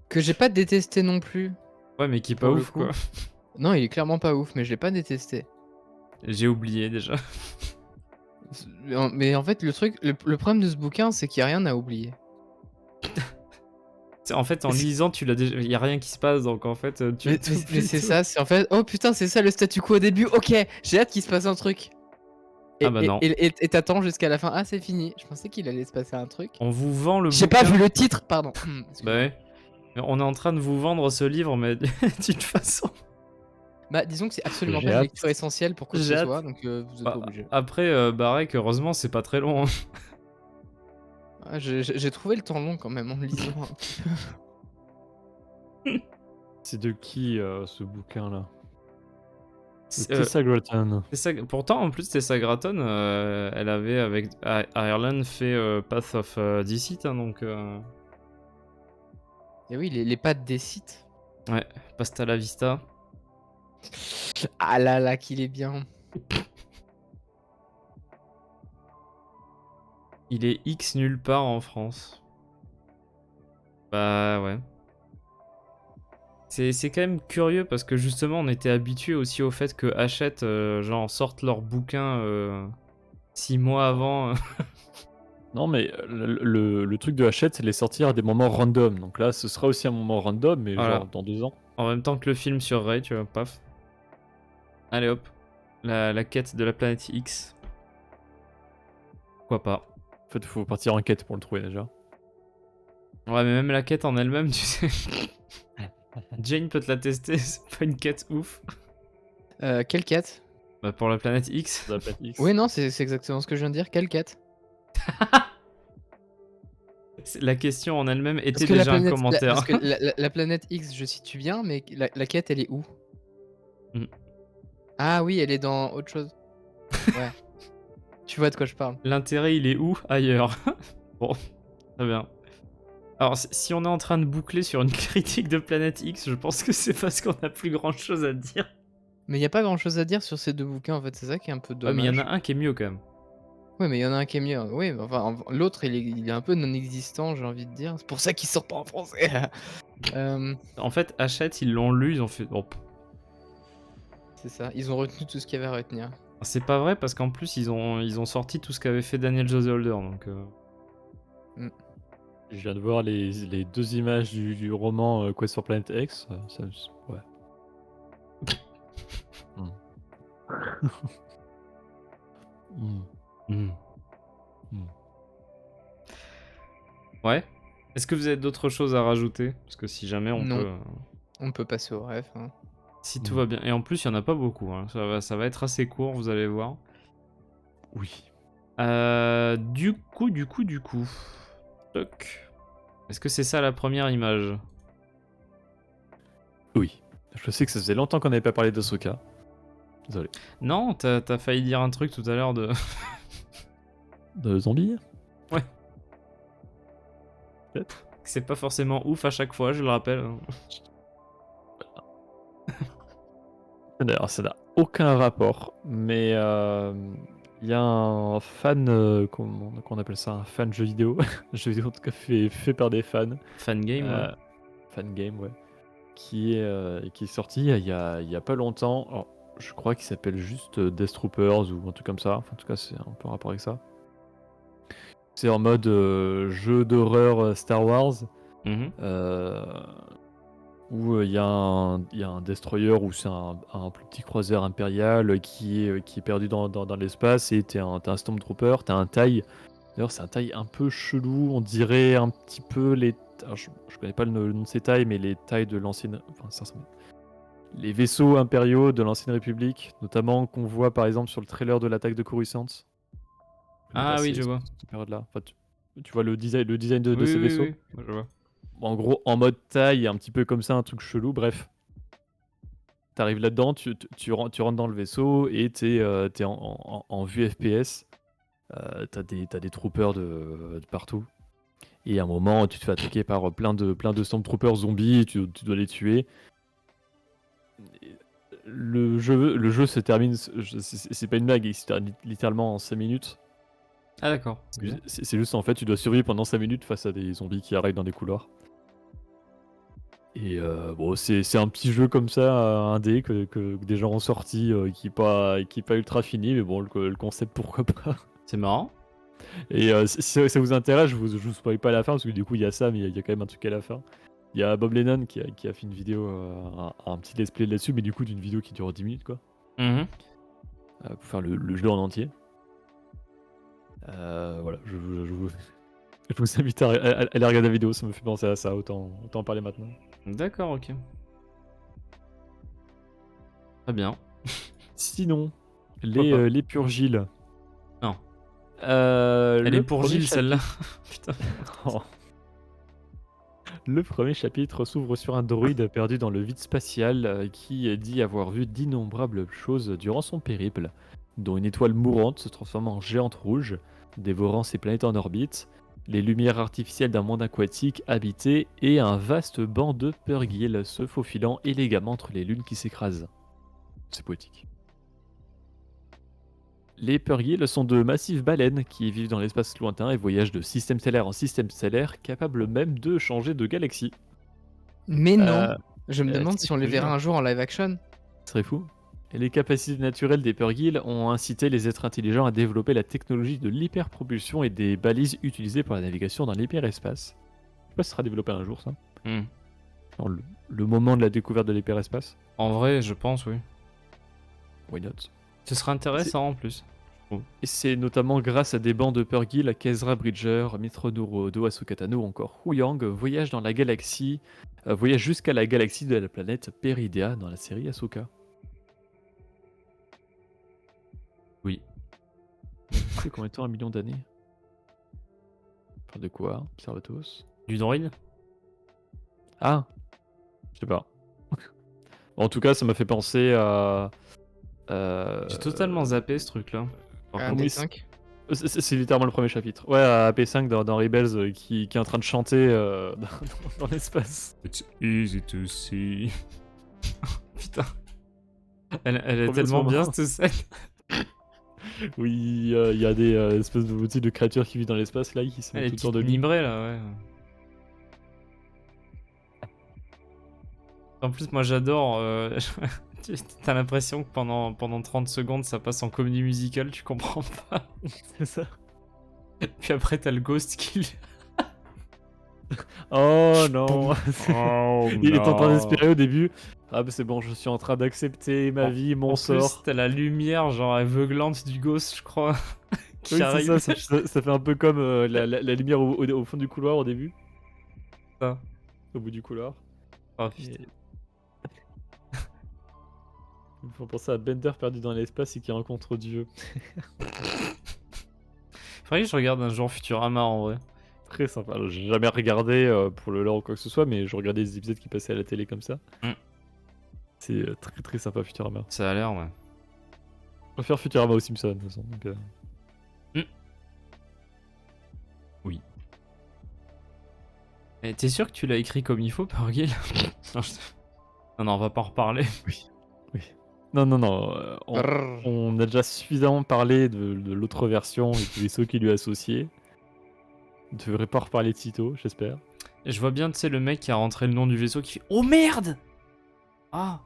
Que j'ai pas détesté non plus. Ouais, mais qui est pas Pour le ouf, coup. quoi. Non, il est clairement pas ouf, mais je l'ai pas détesté. J'ai oublié déjà. Mais en fait, le problème de ce bouquin, c'est qu'il y a rien à oublier. En fait, en lisant, tu l'as déjà. Il y a rien qui se passe, donc en fait, tu. Mais c'est ça, c'est en fait, oh putain, c'est ça le statu quo au début. Ok, j'ai hâte qu'il se passe un truc. Et, Ah bah non. Et t'attends jusqu'à la fin. Ah, c'est fini. Je pensais qu'il allait se passer un truc. On vous vend le J'ai bouquin. pas vu le titre, pardon. Bah ouais. On est en train de vous vendre ce livre, mais d'une façon. Bah, disons que c'est absolument J'ai pas une hâte. lecture essentielle pour quoi que J'ai ce hâte. soit, donc vous êtes Bah, pas obligé. après, Barek, heureusement, c'est pas très long. Hein. Ah, j'ai trouvé le temps long quand même en le lisant un petit peu. C'est de qui ce bouquin-là? C'est, Tessa Gratton. Pourtant, en plus, Tessa Gratton, elle avait avec Ireland fait Path of Deceit, hein, donc Et oui, les pattes des sites. ouais, Pasta la Vista. Ah là là, qu'il est bien. Il est X nulle part en France. Bah ouais. C'est quand même curieux parce que justement on était habitué aussi au fait que Hachette genre sortent leurs bouquins 6 mois avant. Non, mais le truc de Hachette, c'est de les sortir à des moments random. Donc là, ce sera aussi un moment random, mais Voilà. genre dans 2 ans. En même temps que le film sur Ray, tu vois, paf. Allez hop. La quête de la planète X. Pourquoi pas. En fait, il faut partir en quête pour le trouver déjà. Ouais, mais même la quête en elle-même, tu sais. Jane peut te la tester, c'est pas une quête ouf. Quelle quête? Bah pour la planète X. Ça s'appelle X. Oui, non, c'est exactement ce que je viens de dire. Quelle quête? La question en elle-même Parce était que la déjà un planète, commentaire. parce que la planète X, je situe bien, mais la quête, elle est où? Mm. Ah oui, elle est dans autre chose. Ouais. Tu vois de quoi je parle. L'intérêt, il est où? Ailleurs. Bon, très bien. Alors, si on est en train de boucler sur une critique de Planète X, je pense que c'est parce qu'on a plus grand chose à dire. Mais il y a pas grand chose à dire sur ces deux bouquins, en fait, c'est ça qui est un peu Ouais, dommage. mais il y en a un qui est mieux quand même. Ouais, mais il y en a un qui est mieux. Oui, mais enfin, l'autre, il est un peu non existant, j'ai envie de dire. C'est pour ça qu'il sort pas en français. En fait, Hachette, ils l'ont lu, ils ont fait. Oh, C'est ça. Ils ont retenu tout ce qu'il y avait à retenir. c'est pas vrai parce qu'en plus, ils ont sorti tout ce qu'avait fait Daniel José Holder. Donc, Je viens de voir les 2 images du roman Quest for Planet X. Ouais. Hmm. Hmm. hmm. Hmm. Ouais. Est-ce que vous avez d'autres choses à rajouter? Parce que si jamais on Non. peut. On peut passer au ref. Hein. Si tout va bien. Et en plus, il y en a pas beaucoup. Hein. Ça va être assez court, vous allez voir. Oui. Du coup. Toc. Est-ce que c'est ça la première image? Oui. Je sais que ça faisait longtemps qu'on n'avait pas parlé d'Ahsoka. Désolé. Non, t'as failli dire un truc tout à l'heure de. De zombies? Ouais. Peut-être. C'est pas forcément ouf à chaque fois, je le rappelle. D'ailleurs, ça n'a aucun rapport, mais il y a un fan, qu'on appelle ça, un fan jeu vidéo, jeu vidéo en tout cas fait par des fans, Fan game, ouais. fan game, ouais, qui est sorti il y a pas longtemps. Alors, je crois qu'il s'appelle juste Death Troopers ou un truc comme ça. Enfin, en tout cas, c'est un peu en rapport avec ça. C'est en mode jeu d'horreur Star Wars. Mhm. Où il y a un destroyer ou c'est un plus petit croiseur impérial qui est perdu dans l'espace et t'as un Stormtrooper, t'as un TIE. D'ailleurs, c'est un TIE un peu chelou, on dirait un petit peu les. Alors, je connais pas le nom de ces TIE, mais les TIE de l'ancienne. Enfin, ça ressemble. Les vaisseaux impériaux de l'ancienne République, notamment qu'on voit par exemple sur le trailer de l'attaque de Coruscant. Ah oui, je vois. Cette période-là. Enfin, tu vois le design de Oui, ces oui, vaisseaux. oui, oui, je vois. En gros, en mode taille, un petit peu comme ça, un truc chelou, bref. T'arrives là-dedans, tu rentres dans le vaisseau et t'es en vue FPS. T'as des troopers de partout. Et à un moment, tu te fais attaquer par plein de Stormtroopers zombies, tu dois les tuer. Le jeu se termine, c'est pas une blague, il se termine littéralement en 5 minutes. Ah d'accord. C'est juste en fait, tu dois survivre pendant 5 minutes face à des zombies qui arrivent dans des couloirs. Et bon, c'est un petit jeu comme ça, indé, que des gens ont sorti, qui est pas ultra fini, mais bon, le concept, pourquoi pas. C'est marrant. Et si ça vous intéresse, je vous spoil pas la fin, parce que du coup, il y a ça, mais il y a quand même un truc à la fin. Il y a Bob Lennon qui a fait une vidéo, un petit let's play là-dessus, mais du coup, d'une vidéo qui dure 10 minutes, quoi, Mhm. pour faire le jeu en entier. Voilà, je vous invite à aller regarder la vidéo, ça me fait penser à ça, autant en parler maintenant. D'accord, ok. Très bien. Sinon, Pourquoi pas. les Purgiles. Non. Elle Elle est pour Gilles, celle-là. Putain. Oh. Le premier chapitre s'ouvre sur un droïde perdu dans le vide spatial qui dit avoir vu d'innombrables choses durant son périple, dont une étoile mourante se transformant en géante rouge, dévorant ses planètes en orbite, les lumières artificielles d'un monde aquatique habité et un vaste banc de Purgil se faufilant élégamment entre les lunes qui s'écrasent. C'est poétique. Les Purgil sont de massives baleines qui vivent dans l'espace lointain et voyagent de système stellaire en système stellaire, capables même de changer de galaxie. Mais non. Euh, Je me demande c'est si on les ce que je verra veux un jour en live action. Ce serait fou. Et les capacités naturelles des Purgil ont incité les êtres intelligents à développer la technologie de l'hyperpropulsion et des balises utilisées pour la navigation dans l'hyperespace. Je sais pas si ça sera développé un jour, ça. Hmm. Genre le moment de la découverte de l'hyperespace. En vrai, je pense, oui. Why not? Ce serait intéressant en plus. Et c'est notamment grâce à des bancs de Purgil, Kezra Bridger, Mitronoro Odo, Ahsoka Tano ou encore Huyang voyage dans la galaxie, voyage jusqu'à la galaxie de la planète Peridea dans la série Ahsoka. Oui. C'est combien de temps? 1 million d'années? Parle de quoi? Servatos? Du droïde? Ah, je sais pas. En tout cas, ça m'a fait penser à. J'ai totalement zappé ce truc-là. Par Un contre, oui, D5. C'est littéralement le premier chapitre. Ouais, à P5 dans Rebels qui est en train de chanter dans l'espace. It's easy to see. Putain. Elle est Trop bien, tellement ce bien moment. cette scène. Oui, il y a des espèces de, tu sais, de créatures qui vivent dans l'espace là, qui se Ah, mettent les tout le temps petites de mibrées là, ouais. En plus, moi j'adore. T'as l'impression que pendant 30 secondes ça passe en comédie musicale, tu comprends pas. C'est ça. Puis après, t'as le ghost qui. Oh non. Oh Il est en train non. d'espérer au début. Ah bah c'est bon, je suis en train d'accepter ma vie, mon En sort. plus, t'as la lumière, genre aveuglante du ghost, je crois, qui Oui, c'est arrive. ça, ça fait un peu comme la lumière au fond du couloir au début, Ça. au bout du couloir. Oh, putain. Et... Il faut penser à Bender perdu dans l'espace et qui rencontre Dieu. Faudrait que je regarde un jour Futurama en vrai. Très sympa. Alors, j'ai jamais regardé pour le lore ou quoi que ce soit, mais je regardais des épisodes qui passaient à la télé comme ça. Mm. C'est très très sympa Futurama. Ça a l'air, ouais. Je préfère Futurama aux Simpsons de toute façon. Donc, Oui. Et t'es sûr que tu l'as écrit comme il faut, Pergil? Non, non, on va pas en reparler. Non, Brrr. on a déjà suffisamment parlé de l'autre version et du vaisseau qui lui est associé. On ne devrait pas reparler de sitôt, j'espère. Et je vois bien, tu sais, le mec qui a rentré le nom du vaisseau qui fait Oh merde! Ah!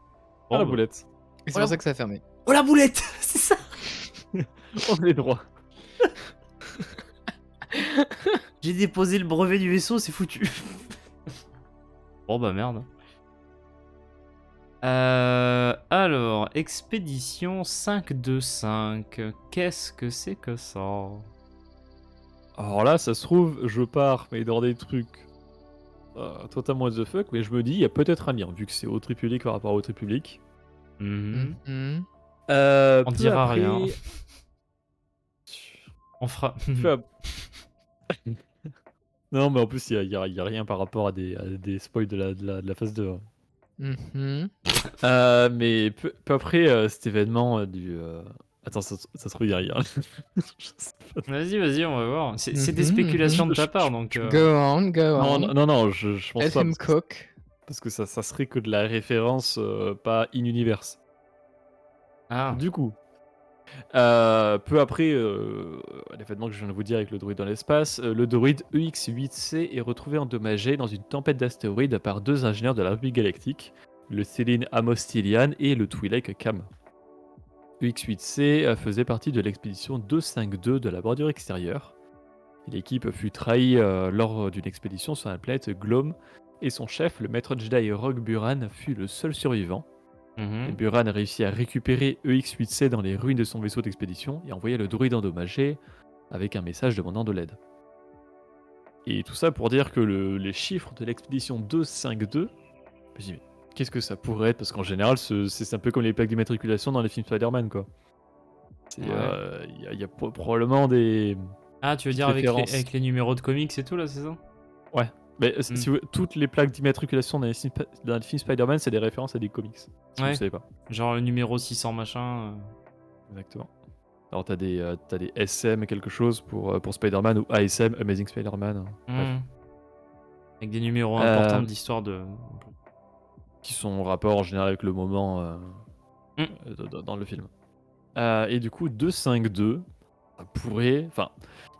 Ah, la bah. boulette. Et c'est Voilà. pour ça que ça a fermé. Oh la boulette! C'est ça! On est droit. J'ai déposé le brevet du vaisseau, c'est foutu. Bon bah merde. Alors, expédition 525. Qu'est-ce que c'est que ça? Alors là, ça se trouve, je pars, mais dans des trucs totalement what the fuck, mais je me dis, il y a peut-être un lien, vu que c'est Haute République par rapport à Haute République. Mhm. Mhm. On Peu dira après- rien. On fera. peu ap- Non, mais en plus, il y a rien par rapport à des spoils de la phase 2. Mhm. Mais peu après cet événement du... Attends, ça se trouve, il y a rien. Je sais pas. Vas-y, on va voir. C'est des Mhm, spéculations de mhm. ta part, donc. Go on, go Non, on. non, je pense Let pas. him cook. Parce que ça serait que de la référence, pas in-universe. Ah. Du coup, peu après l'événement que je viens de vous dire avec le droïde dans l'espace, le droïde EX-8C est retrouvé endommagé dans une tempête d'astéroïdes par deux ingénieurs de la République Galactique, le Céline Amos-Tilian et le Twi'lek Cam. EX-8C faisait partie de l'expédition 252 de la bordure extérieure. L'équipe fut trahie lors d'une expédition sur la planète Glom, et son chef, le maître Jedi Rogue Buran, fut le seul survivant. Mhm. Buran réussit à récupérer EX-8C dans les ruines de son vaisseau d'expédition et envoya le droïde endommagé avec un message demandant de l'aide. Et tout ça pour dire que les chiffres de l'expédition 252, je me dis, mais qu'est-ce que ça pourrait être? Parce qu'en général, c'est un peu comme les plaques d'immatriculation dans les films Spider-Man, quoi. Il Ouais. y a probablement des... Ah, tu veux Petite dire référence. avec les numéros de comics et tout là, c'est ça? Ouais. Mais Mm. si vous- toutes les plaques d'immatriculation dans les films Spider-Man, c'est des références à des comics. Si Ouais. vous savez pas. Genre le numéro 600 machin. Exactement. Alors t'as des SM quelque chose pour Spider-Man ou ASM, Amazing Spider-Man, bref, Mhm. Avec des numéros Euh, importants d'histoire de. qui sont en rapport en général avec le moment dans le film. Et du coup, 252, ça pourrait... Enfin,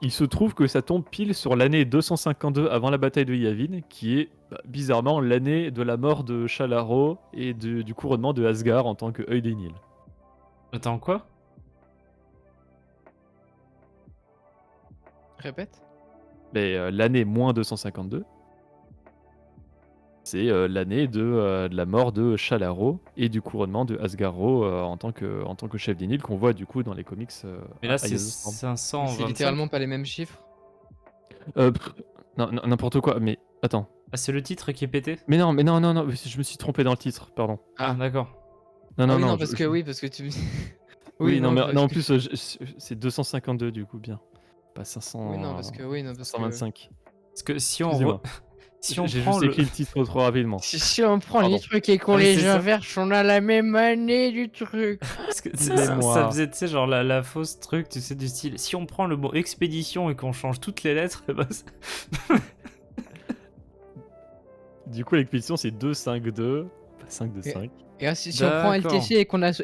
il se trouve que ça tombe pile sur l'année 252 avant la bataille de Yavin, qui est bizarrement l'année de la mort de Shalaro et du couronnement de Asgard en tant que œil des Nils. Attends, quoi? Répète. Mais l'année moins 252, c'est l'année de la mort de Shalaro et du couronnement de Asgaro en tant que chef des Nils qu'on voit du coup dans les comics. Mais là, à c'est Yellowstone. 525. C'est littéralement pas les mêmes chiffres. Non, n'importe quoi, mais attends. Ah, c'est le titre qui est pété? Mais non, je me suis trompé dans le titre, pardon. Ah, d'accord. Non, Ah non, oui, non, parce que tu. Oui, non, mais parce non, en que- plus, c'est 252 du coup, bien. Pas 500. Oui, non, parce que. 525. Parce que si on, Excusez-moi. si on J'ai prend juste le. écrit le titre trop rapidement. Si on prend Pardon. les trucs et qu'on Ah, mais les c'est ça. inverse, on a la même année du truc. Parce que Aidez-moi. ça faisait, tu sais, genre la fausse truc, tu sais, du style. Si on prend le mot expédition et qu'on change toutes les lettres, bah, Du coup, l'expédition c'est 252 5 de 5. Et si on prend D'accord. LTC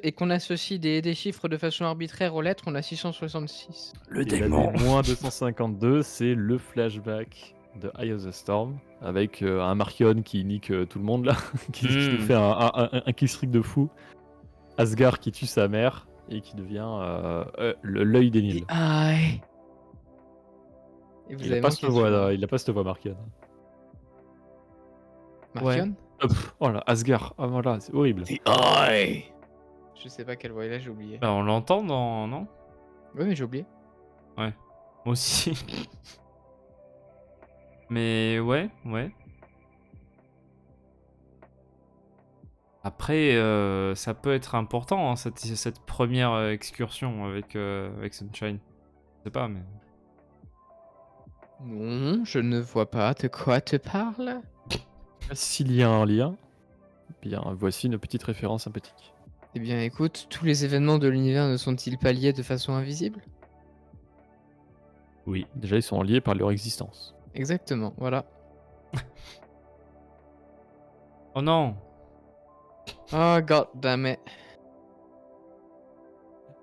et qu'on associe des chiffres de façon arbitraire aux lettres, on a 666. Le Et l'année moins 252, c'est le flashback de Eye of the Storm, avec un Markion qui nique tout le monde là, qui nous fait un killstreak de fou. Asgard qui tue sa mère et qui devient l'œil des Nils. Aïe. Et vous Il a avez pas manqué cette voix là, il a pas cette voix Markion. Markion Oh là, Asgard, ah voilà, c'est horrible. Aïe. Je sais pas quelle voix il a, j'ai oublié. Bah, on l'entend dans... Non? Oui, mais j'ai oublié. Moi aussi. Mais ouais. Après, ça peut être important, hein, cette première excursion avec Sunshine. Je sais pas, mais... Non, je ne vois pas de quoi te parle. S'il y a un lien, bien voici une petite référence sympathique. Eh bien, écoute, tous les événements de l'univers ne sont-ils pas liés de façon invisible? Oui, déjà ils sont liés par leur existence. Exactement, voilà. Oh non! Oh god damn it.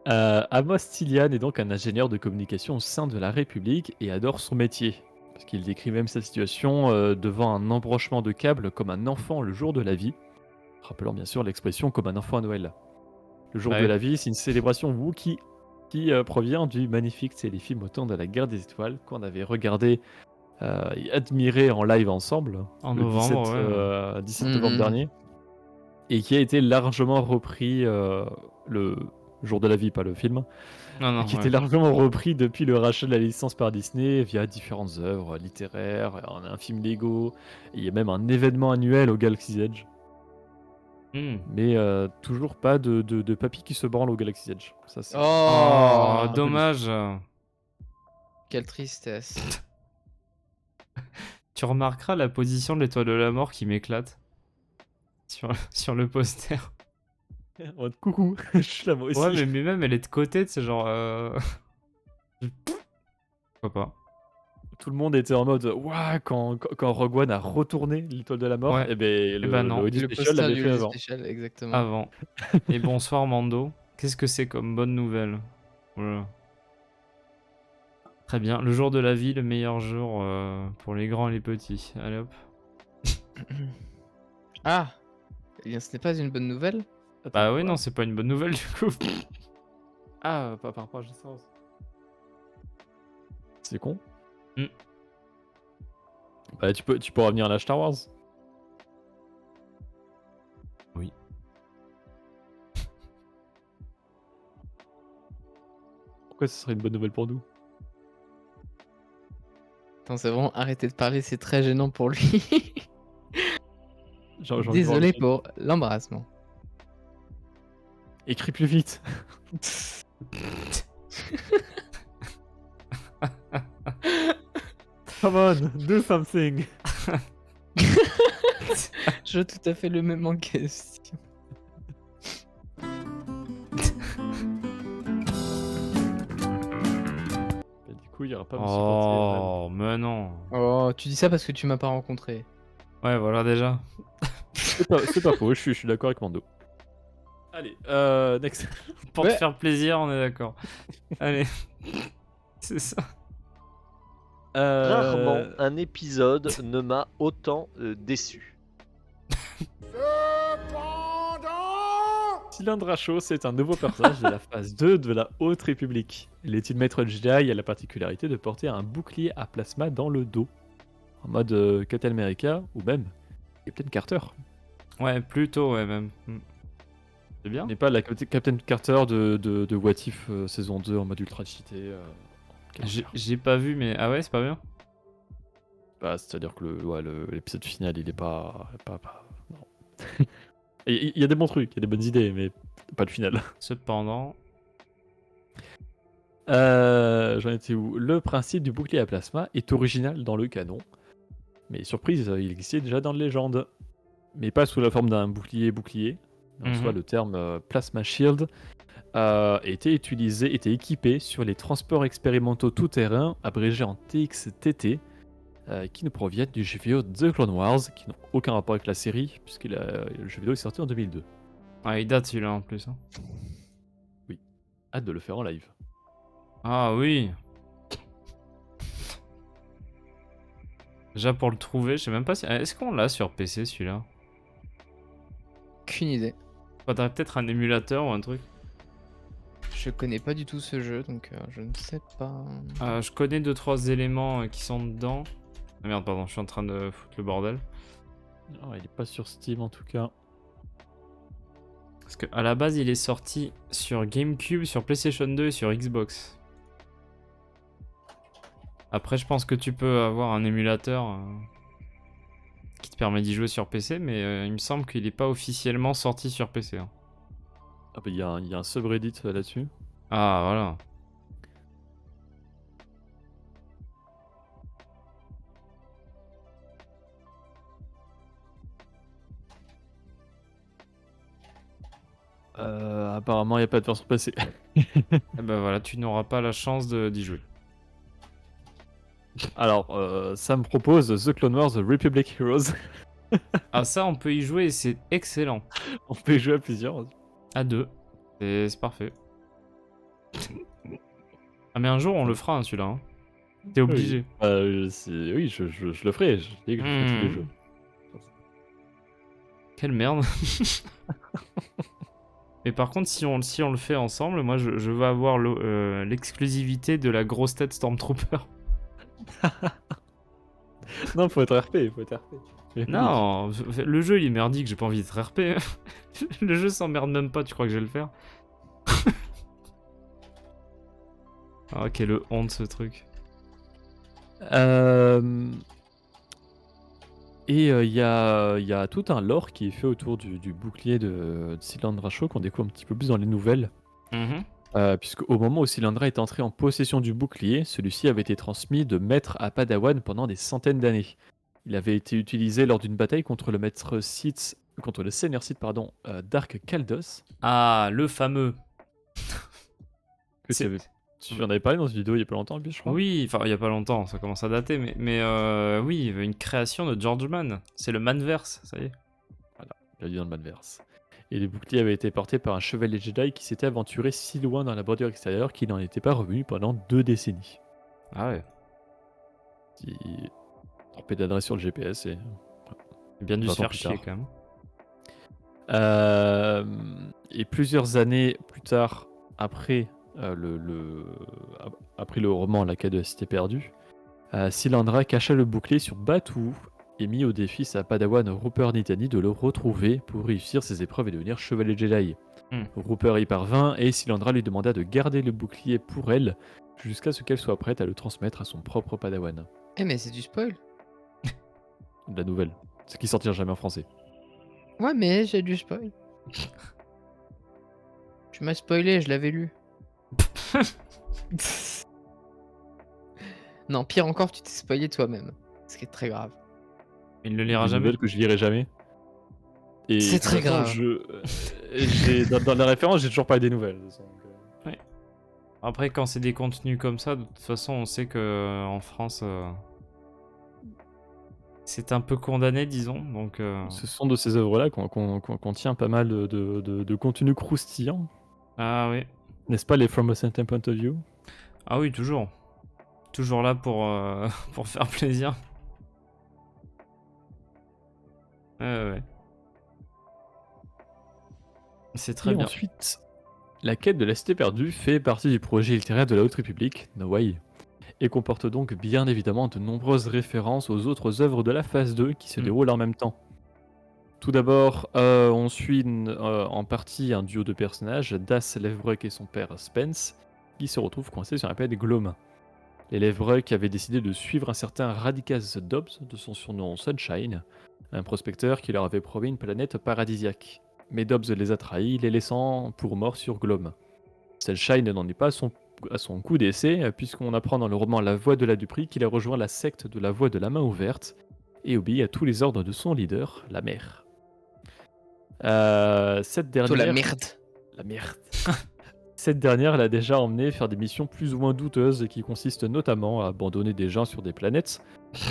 Amos Tilian est donc un ingénieur de communication au sein de la République et adore son métier. Parce qu'il décrit même sa situation devant un embranchement de câbles comme un enfant le jour de la vie. Rappelant bien sûr l'expression comme un enfant à Noël. Le jour Ouais. de la vie, c'est une célébration Wookiee qui provient du magnifique téléfilm au temps de la guerre des étoiles qu'on avait regardé et admiré en live ensemble En le novembre, 17 novembre Mhm. dernier. Et qui a été largement repris le jour de la vie, pas le film. Non, Qui ouais. était largement repris depuis le rachat de la licence par Disney via différentes œuvres littéraires, un film Lego, et il y a même un événement annuel au Galaxy's Edge. Mais toujours pas de papy qui se branle au Galaxy's Edge. Ça, c'est Oh, un peu dommage. Quelle tristesse. Tu remarqueras la position de l'étoile de la mort qui m'éclate. Sur le poster. en mode coucou, je suis là moi aussi. Ouais, mais même elle est de côté, c'est genre... Pourquoi pas. Tout le monde était en mode waouh quand Rogue One a retourné l'étoile de la mort, Ouais. et ben ben non. le Hoodie Le Special poster l'avait du fait Hoodie avant. Special, exactement. Avant. Et bonsoir Mando. Qu'est-ce que c'est comme bonne nouvelle? Voilà. Très bien. Le jour de la vie, le meilleur jour pour les grands et les petits. Allez hop. Ah. Eh bien, ce n'est pas une bonne nouvelle. Bah oui, non, c'est pas une bonne nouvelle du coup. Ah, pas par rapport à Star C'est con. Mm. Bah tu peux revenir à la Star Wars. Oui. Pourquoi ce serait une bonne nouvelle pour nous? Attends, c'est vraiment arrêter de parler, c'est très gênant pour lui. J'ai envie de voir Désolé le film. pour l'embarrassement. Écris plus vite. Come on, do something. Je veux tout à fait le même en question. Bah, du coup, il y aura pas Monsieur Oh, mais non. Oh, tu dis ça parce que tu m'as pas rencontré. Ouais, voilà déjà. Portier. C'est pas faux, je suis d'accord avec Mando. Allez, next. Pour Ouais. te faire plaisir, on est d'accord. Allez. C'est ça. Rarement un épisode ne m'a autant déçu. Cylindre à chaud, c'est un nouveau personnage de la phase 2 de la Haute République. L'étude maître Jedi a la particularité de porter un bouclier à plasma dans le dos. En mode Captain America ou même Captain Carter. Ouais, plutôt, ouais, même. C'est bien. Mais pas la Captain Carter de What If saison 2 en mode ultra cheaté. J'ai pas vu, mais. Ah ouais, c'est pas bien? Bah, c'est-à-dire que l'épisode final, il est pas non. Il y a des bons trucs, il y a des bonnes idées, mais pas le final. Cependant. J'en étais où? Le principe du bouclier à plasma est original dans le canon. Mais surprise, il existait déjà dans le légende. Mais pas sous la forme d'un bouclier. En soi, le terme Plasma Shield était équipé sur les transports expérimentaux tout-terrain, abrégés en TXTT, qui nous proviennent du jeu vidéo The Clone Wars, qui n'ont aucun rapport avec la série, puisque le jeu vidéo est sorti en 2002. Ah, il date celui-là en plus. Hein. Hâte de le faire en live. Ah oui. Déjà pour le trouver, je sais même pas si... Est-ce qu'on l'a sur PC celui-là? Aucune idée. Faudrait peut-être un émulateur ou un truc. Je connais pas du tout ce jeu, donc je ne sais pas. Je connais 2-3 éléments qui sont dedans. Ah merde, pardon, je suis en train de foutre le bordel. Non, il est pas sur Steam en tout cas. Parce qu'à la base, il est sorti sur GameCube, sur PlayStation 2 et sur Xbox. Après, je pense que tu peux avoir un émulateur qui te permet d'y jouer sur PC, mais il me semble qu'il n'est pas officiellement sorti sur PC. Hein. Ah bah il y a un subreddit là-dessus. Ah, voilà. Apparemment il n'y a pas de version PC. Et ben voilà, tu n'auras pas la chance d'y jouer. Alors, ça me propose The Clone Wars The Republic Heroes. Ah ça, on peut y jouer et c'est excellent. On peut y jouer à plusieurs. À deux. C'est parfait. Ah mais un jour, on le fera, hein, celui-là. Hein. T'es obligé. Oui, je le ferai. Je dis que je ferai tous les jeux. Quelle merde. Mais par contre, si on le fait ensemble, moi je veux avoir l'exclusivité de la grosse tête Stormtrooper. Non, faut être RP, Non, le jeu il est merdique, j'ai pas envie d'être RP. Le jeu s'emmerde même pas, tu crois que je vais le faire? Ah, quelle honte ce truc. Et il y a tout un lore qui est fait autour du bouclier de Cylindra Show qu'on découvre un petit peu plus dans les nouvelles. Puisque au moment où Cylindra est entré en possession du bouclier, celui-ci avait été transmis de maître à Padawan pendant des centaines d'années. Il avait été utilisé lors d'une bataille contre le maître Sith, contre le seigneur Sith, pardon, Dark Kaldos. Ah, le fameux. Tu en avais parlé dans une vidéo il y a pas longtemps, je crois. Oui, enfin il y a pas longtemps, ça commence à dater, mais oui, il y avait une création de George Mann. C'est le Manverse, ça y est. Voilà, bienvenue dans le Manverse. Et le bouclier avait été porté par un chevalier Jedi qui s'était aventuré si loin dans la bordure extérieure qu'il n'en était pas revenu pendant 2 décennies. Ah ouais. Qui trompé d'adresse sur le GPS et... Bien dû 20 se ans faire plus chier tard. quand même. Et plusieurs années plus tard, après après le roman La quête de la cité perdue, Cylindra cacha le bouclier sur Batuu et mit au défi sa padawan Rupert Nitani de le retrouver pour réussir ses épreuves et devenir chevalier Jedi. Rupert y parvint et Cylindra lui demanda de garder le bouclier pour elle jusqu'à ce qu'elle soit prête à le transmettre à son propre padawan. Eh mais c'est du spoil. De la nouvelle, ce qui sortira jamais en français. Ouais mais j'ai du spoil. Tu m'as spoilé, je l'avais lu. Non, pire encore, tu t'es spoilé toi-même. Ce qui est très grave. Il ne le lira Une jamais. nouvelle que je lirai jamais. Et C'est très pour l'instant, grave. dans la référence, j'ai toujours pas des nouvelles. Donc, Après, quand c'est des contenus comme ça, de toute façon, on sait que en France, c'est un peu condamné, disons. Donc, ce sont de ces œuvres-là qu'on contient pas mal de contenu croustillant. ah oui. N'est-ce pas les From a Certain Point of View? Ah oui, toujours. Toujours là pour, pour faire plaisir. Ouais. C'est très Et bien. ensuite, la quête de la cité perdue fait partie du projet littéraire de la Haute République, No Way, et comporte donc bien évidemment de nombreuses références aux autres œuvres de la phase 2 qui se déroulent en même temps. Tout d'abord, on suit en partie un duo de personnages, Das Levbruck et son père Spence, qui se retrouvent coincés sur la planète Glom. Les Levbruck avaient décidé de suivre un certain Radicas Dobbs, de son surnom Sunshine, un prospecteur qui leur avait promis une planète paradisiaque. Mais Dobbs les a trahis, les laissant pour morts sur Glom. Sunshine n'en est pas à son coup d'essai, puisqu'on apprend dans le roman La Voix de la Duperie qu'il a rejoint la secte de la Voix de la Main Ouverte et obéit à tous les ordres de son leader, la mère. Cette dernière... Toi la merde. La merde. Cette dernière l'a déjà emmené faire des missions plus ou moins douteuses et qui consistent notamment à abandonner des gens sur des planètes,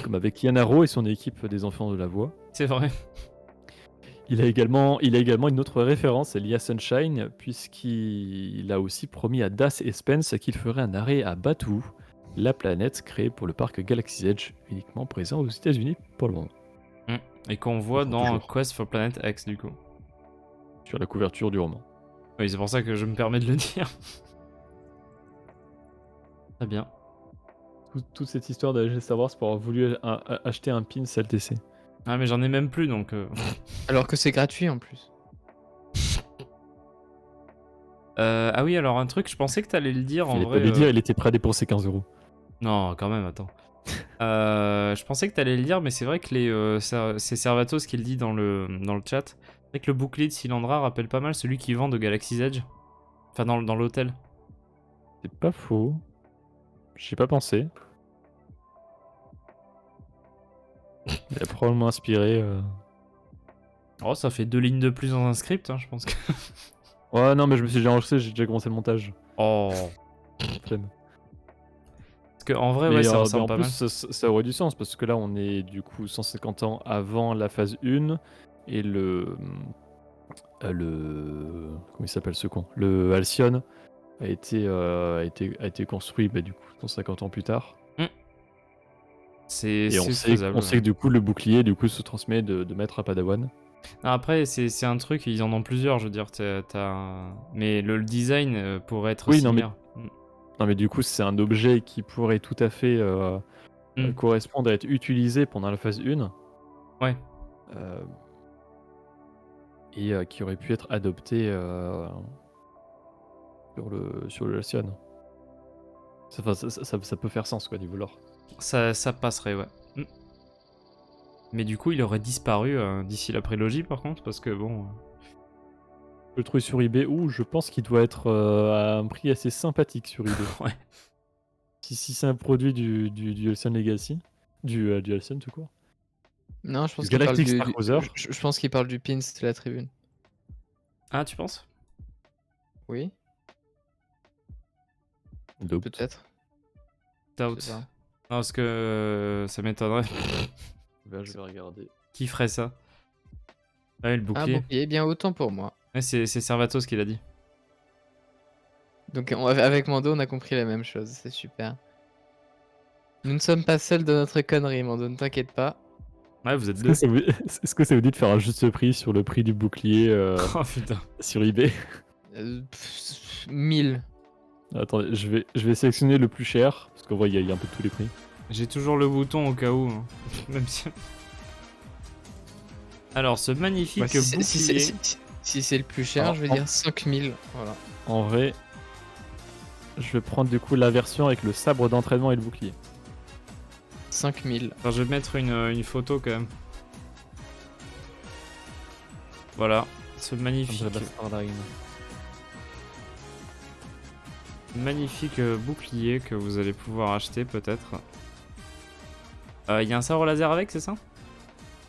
comme avec Yanaro et son équipe des Enfants de la Voix. C'est vrai. Il a également une autre référence, c'est liée à Sunshine, puisqu'il a aussi promis à Das et Spence qu'il ferait un arrêt à Batuu, la planète créée pour le parc Galaxy's Edge, uniquement présent aux États-Unis pour le moment. Et qu'on voit Pour dans toujours. Quest for Planet X, du coup. Sur la couverture du roman. Oui, c'est pour ça que je me permets de le dire. Très bien. Toute cette histoire de Star Wars pour avoir voulu acheter un pin LTC. Ah, mais j'en ai même plus, donc... Alors que c'est gratuit en plus. Ah oui, alors un truc, je pensais que t'allais le dire en Il vrai. allait dire, il était prêt à dépenser 15€. Non, quand même, attends. Je pensais que t'allais le dire, mais c'est vrai que c'est Servatos qui le dit dans le chat. C'est vrai que le bouclier de Silandra rappelle pas mal celui qui vend de Galaxy's Edge. Enfin, dans l'hôtel. C'est pas faux. J'y ai pas pensé. Il a probablement inspiré. Oh, ça fait 2 lignes de plus dans un script, hein, je pense que... Ouais, non, mais je me suis déjà enregistré, j'ai déjà commencé le montage. Oh. Flemme. Parce que en vrai, Mais ouais, ça mais ressemble en pas plus, mal. ça aurait du sens parce que là, on est du coup 150 ans avant la phase 1 et comment il s'appelle ce con? Le Halcyon a été construit du coup 150 ans plus tard. C'est Et on sait faisable. que du coup le bouclier se transmet de maître à Padawan. Après, c'est un truc, ils en ont plusieurs, je veux dire. Mais le design pourrait être Oui, non, mais similaire. Non, mais du coup, c'est un objet qui pourrait tout à fait correspondre à être utilisé pendant la phase 1. Ouais. Et qui aurait pu être adopté sur le Halcyon. Ça peut faire sens, quoi, niveau lore. Ça passerait, ouais. Mais du coup, il aurait disparu d'ici la prélogie, par contre, parce que bon... Je peux le trouver sur eBay, ou je pense qu'il doit être à un prix assez sympathique sur eBay. Ouais. Si c'est un produit du Halcyon Legacy, du Halcyon tout court. Non, je pense Du qu'il parle Galactic du. Star Cruiser. Je pense qu'il parle du pins de la tribune. Ah, tu penses? Oui, Dope. peut-être. Doubt. Je sais pas. Non, parce que ça m'étonnerait. Ben, je vais regarder. Qui ferait ça? Ah oui, le Ah, bouclier. bouclier, bien autant pour moi. Ouais, c'est Servatos qui l'a dit. Donc avec Mando, on a compris la même chose, c'est super. Nous ne sommes pas seuls de notre connerie, Mando, ne t'inquiète pas. Ouais, vous êtes Est-ce deux. que est-ce que ça vous dit de faire un juste prix sur le prix du bouclier Oh putain. sur eBay? 1000. Attendez, je vais sélectionner le plus cher, parce qu'en vrai, il y a un peu de tous les prix. J'ai toujours le bouton au cas où. Hein. Même si... Alors, ce magnifique Bah, bouclier... si c'est le plus cher, Alors, je vais dire 5000. Voilà. En vrai, je vais prendre du coup la version avec le sabre d'entraînement et le bouclier. 5000. Enfin, je vais mettre une photo quand même. Voilà, ce magnifique bouclier que vous allez pouvoir acheter peut-être. Il y a un sabre laser avec, c'est ça?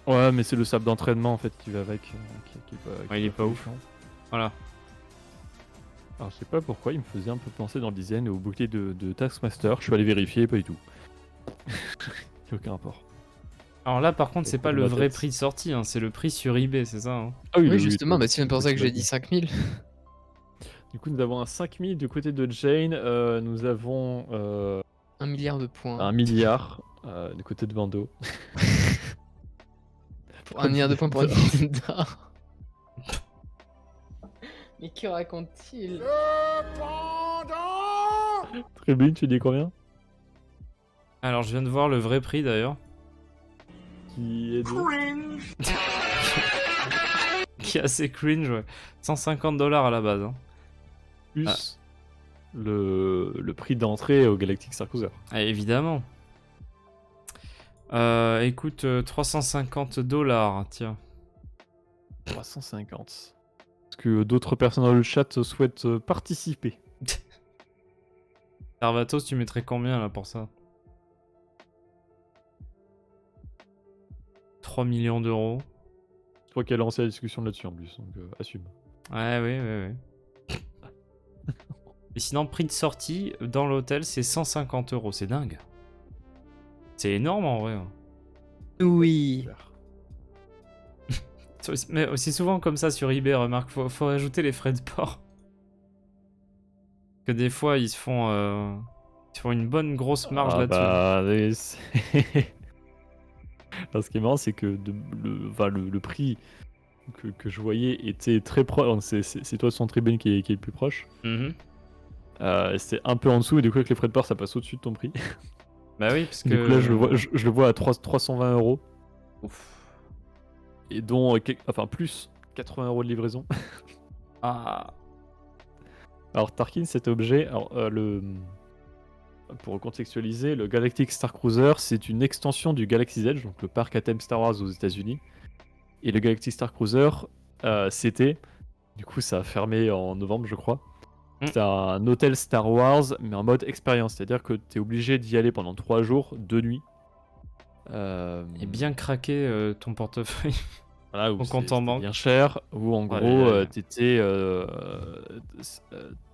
Ouais, mais c'est le sabre d'entraînement en fait qui va avec. Ouais, il est pas ouf. différent. Voilà. Alors, je sais pas pourquoi, il me faisait un peu penser dans le design au bouclier de Taskmaster. Je suis allé vérifier, pas du tout. Il y a aucun rapport. Alors là, par contre, c'est pas Dans le ma vrai tête. prix de sortie, hein, c'est le prix sur eBay, c'est ça hein? Ah Oui, justement, bah, c'est pour ça que j'ai dit. dit 5000. Du coup, nous avons un 5000 du côté de Jane. Nous avons 1 milliard de points. 1 milliard du côté de Vando. Pour 1 milliard de points pour Nintendo. Mais que raconte-t-il? Tribune, tu dis combien? Alors, je viens de voir le vrai prix d'ailleurs. Qui est de... Qui est assez cringe, ouais. 150$ à la base. Hein. plus le prix d'entrée au Galactic Star Cruiser. Ah, évidemment. Écoute, 350$, tiens. 350. Est-ce que d'autres personnes dans le chat souhaitent participer? Servatos, tu mettrais combien là pour ça? 3 millions d'euros. Je crois qu'elle a lancé la discussion là-dessus en plus, donc assume. Ouais, oui, oui, oui. Et sinon, prix de sortie dans l'hôtel, c'est 150 €. C'est dingue. C'est énorme en vrai, hein. Oui. Mais c'est souvent comme ça sur eBay, remarque. Faut ajouter les frais de port. Que des fois, ils se font une bonne grosse marge Ah là-dessus. bah, Alors, ce qui est marrant, c'est que le prix que je voyais était très proche. C'est toi son tribune qui est le plus proche. Mhm. C'est un peu en dessous, et du coup, avec les frais de port, ça passe au-dessus de ton prix. Bah oui, parce que... Du coup, là, je le vois à 320 €. Ouf. Et dont, enfin, plus 80 € de livraison. Ah. Alors, Tarkin, cet objet, alors, pour recontextualiser, le Galactic Star Cruiser, c'est une extension du Galaxy's Edge, donc le parc à thème Star Wars aux États-Unis. Et le Galactic Star Cruiser, c'était, du coup, ça a fermé en novembre, je crois. Mm. C'est un hôtel Star Wars, mais en mode expérience, c'est-à-dire que tu es obligé d'y aller pendant 3 jours, 2 nuits. Et bien craquer ton portefeuille. Voilà, où Ton compte en c'était banque. bien cher, où en Ouais, gros, ouais.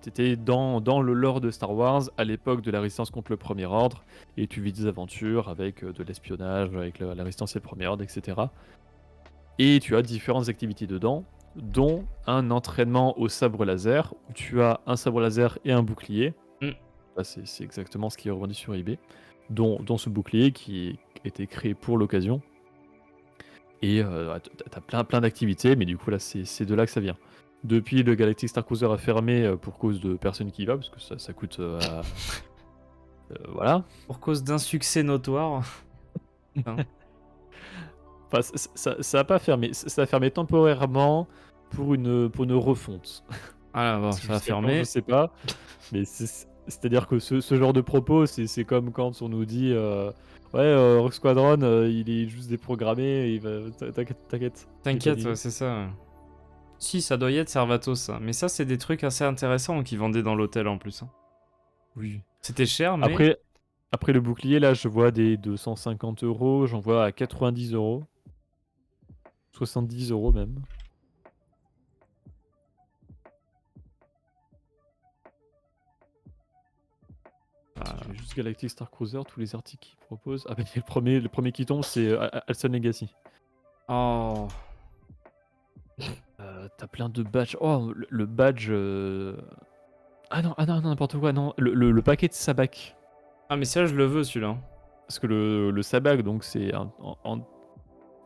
t'étais dans le lore de Star Wars à l'époque de la Résistance contre le Premier Ordre, et tu vis des aventures avec de l'espionnage, avec la Résistance et le Premier Ordre, etc. Et tu as différentes activités dedans, dont un entraînement au sabre laser, où tu as un sabre laser et un bouclier. Mm. Bah, c'est exactement ce qui est revendu sur eBay, dont ce bouclier qui a été créé pour l'occasion. Et t'as plein d'activités, mais du coup là c'est de là que ça vient. Depuis, le Galactic Star Cruiser a fermé pour cause de personne qui y va, parce que ça coûte... voilà. Pour cause d'un succès notoire. Enfin, ça a pas fermé, ça a fermé temporairement pour une refonte. Ah bon, ça a Jusqu'à quand, fermé. je sais pas, mais c'est-à-dire que ce genre de propos, c'est comme quand on nous dit ouais, Rogue Squadron, il est juste déprogrammé, il va... T'inquiète. T'inquiète, ouais, c'est ça. Ouais. Si, ça doit y être Servatos, ça. Mais ça, c'est des trucs assez intéressants qu'ils vendaient dans l'hôtel en plus, hein. Oui. C'était cher, mais... Après le bouclier, là, je vois des 250 €, j'en vois à 90 €. 70 € même. Je mets juste Galactic Star Cruiser, tous les articles qu'ils proposent. Ah, bah, le premier qui tombe, c'est Alcyon Legacy. Oh... T'as plein de badges. Oh, le badge. Ah non, n'importe quoi, non. Le paquet de Sabak. Ah, mais ça, je le veux, celui-là. Parce que le Sabak, donc, c'est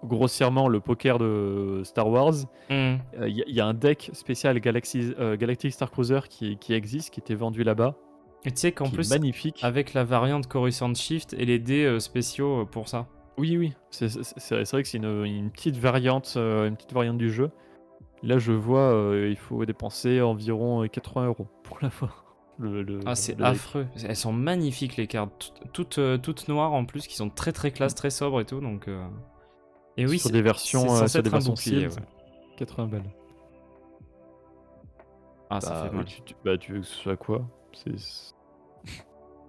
grossièrement le poker de Star Wars. Hmm. Il y a un deck spécial Galactic Star Cruiser qui existe, qui était vendu là-bas. Et tu sais qu'en Qui est plus, magnifique. avec la variante Coruscant Shift et les dés spéciaux pour ça. Oui. C'est vrai que c'est une petite variante du jeu. Là, je vois, il faut dépenser environ 80 € pour l'avoir. Ah, c'est le deck. affreux. Elles sont magnifiques, les cartes. Toutes noires en plus, qui sont très très classe, très sobres et tout. Donc, Et oui, Sur des versions, c'est censé sur des être un versions bouclier, sealed, ouais. 80 balles. Ah, ça fait Oui, mal. tu veux que ce soit quoi?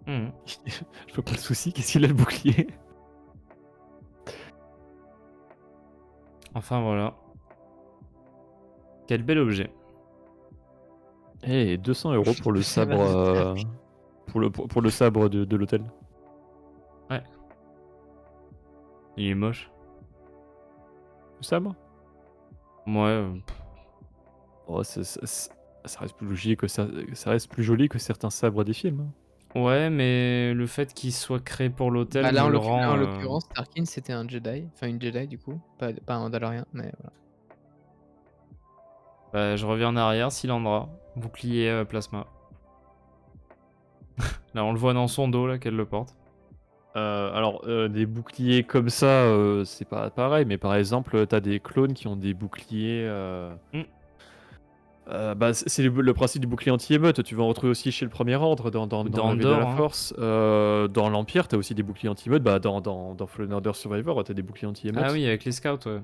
Mhm. Je vois pas le souci, qu'est-ce qu'il a le bouclier? Enfin, voilà. Quel bel objet. Eh, 200 € pour le sabre, pour le sabre de l'hôtel. Ouais. Il est moche. Le sabre? Ouais. Oh, ça reste plus logique que ça reste plus joli que certains sabres des films, hein. Ouais, mais le fait qu'il soit créé pour l'hôtel Bah là, me en le rend... l'occurrence, Tarkin c'était un Jedi. Enfin, une Jedi du coup. Pas un Mandalorian, mais voilà. Bah, je reviens en arrière, Cylindra. Bouclier plasma. Là, on le voit dans son dos, là, qu'elle le porte. Alors, des boucliers comme ça, c'est pas pareil, mais par exemple, t'as des clones qui ont des boucliers. Bah, c'est le principe du bouclier anti-émeute. Tu vas en retrouver aussi chez le Premier Ordre, dans Dans la Ville de Andorre, la hein. Force. Dans l'Empire, t'as aussi des boucliers anti-émeute. Bah, dans Fallen Order Survivor, t'as des boucliers anti-émeute. Ah oui, avec les scouts, ouais.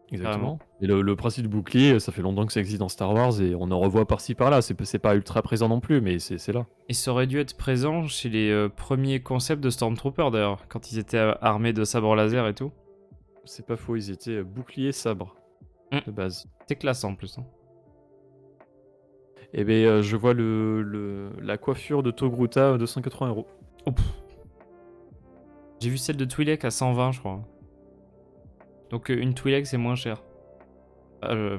Exactement. Et le principe du bouclier, ça fait longtemps que ça existe dans Star Wars et on en revoit par-ci par-là. C'est pas ultra présent non plus, mais c'est là. Et ça aurait dû être présent chez les premiers concepts de Stormtrooper, d'ailleurs, quand ils étaient armés de sabres laser et tout. C'est pas faux, ils étaient bouclier sabre de base. C'est classe en plus, hein. Et ben je vois la coiffure de Togruta à 280 €. Oh, pff. J'ai vu celle de Twi'lek à 120, je crois. Donc une Twi'lek, c'est moins cher. Euh,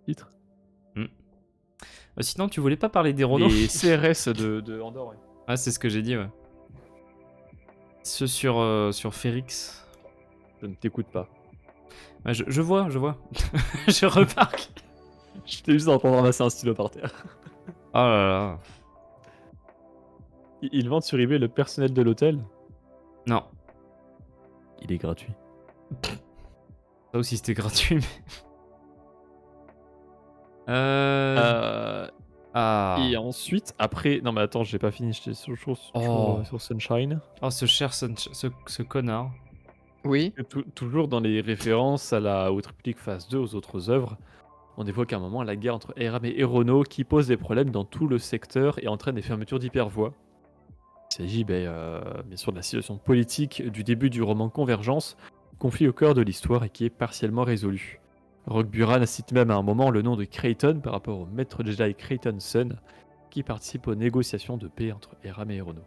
Titre. Sinon, tu voulais pas parler des Renault? Les CRS de Andorre. Ouais. Ah, c'est ce que j'ai dit, ouais. Ceux sur Férix. Je ne t'écoute pas. Ouais, je vois. Je remarque. Je t'ai juste entendu ramasser un stylo par terre. Oh là là. Ils vendent sur eBay le personnel de l'hôtel. Non, Il est gratuit. ça aussi c'était gratuit, mais... Ah. Et ensuite, après... Non mais attends, j'ai pas fini, j'étais Oh. sur Sunshine. Oh, ce connard. Oui. Et toujours dans les références au Triptyque phase 2, aux autres œuvres, on évoque à un moment la guerre entre Eiram et Erono qui pose des problèmes dans tout le secteur et entraîne des fermetures d'hypervoies. Il s'agit bien sûr de la situation politique du début du roman Convergence, conflit au cœur de l'histoire et qui est partiellement résolu. Rogue Buran cite même à un moment le nom de Creighton par rapport au maître Jedi Creighton Sun qui participe aux négociations de paix entre Eiram et Erono.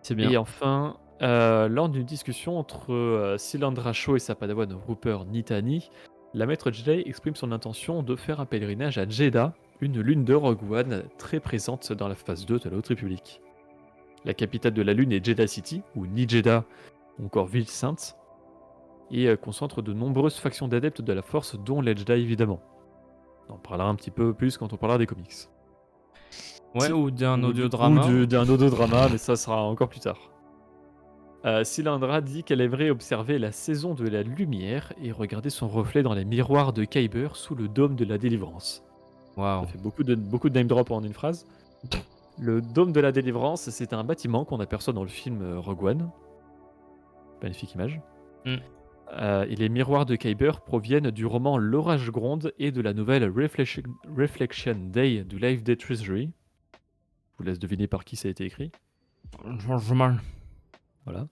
C'est bien. Et enfin, lors d'une discussion entre Silandra Shaw et sa padawan Rupert Nitani, la maître Jedi exprime son intention de faire un pèlerinage à Jeddah, une lune de Rogue One très présente dans la phase 2 de la Haute République. La capitale de la lune est Jeddah City, ou Ni Jeddah, ou encore Ville Sainte, et concentre de nombreuses factions d'adeptes de la Force, dont les Jedi évidemment. On en parlera un petit peu plus quand on parlera des comics. Ouais, ou d'un Ou audiodrama. d'un audiodrama, mais ça sera encore plus tard. Silandra dit qu'elle aimerait observer la saison de la lumière et regarder son reflet dans les miroirs de Kyber sous le dôme de la délivrance. Waouh. Ça fait beaucoup de name drop en une phrase. Le dôme de la délivrance, c'est un bâtiment qu'on aperçoit dans le film Rogue One. Magnifique image. Et les miroirs de Kyber proviennent du roman L'Orage Gronde et de la nouvelle Reflection Day du Life Day Treasury. Je vous laisse deviner par qui ça a été écrit. Mal. Voilà.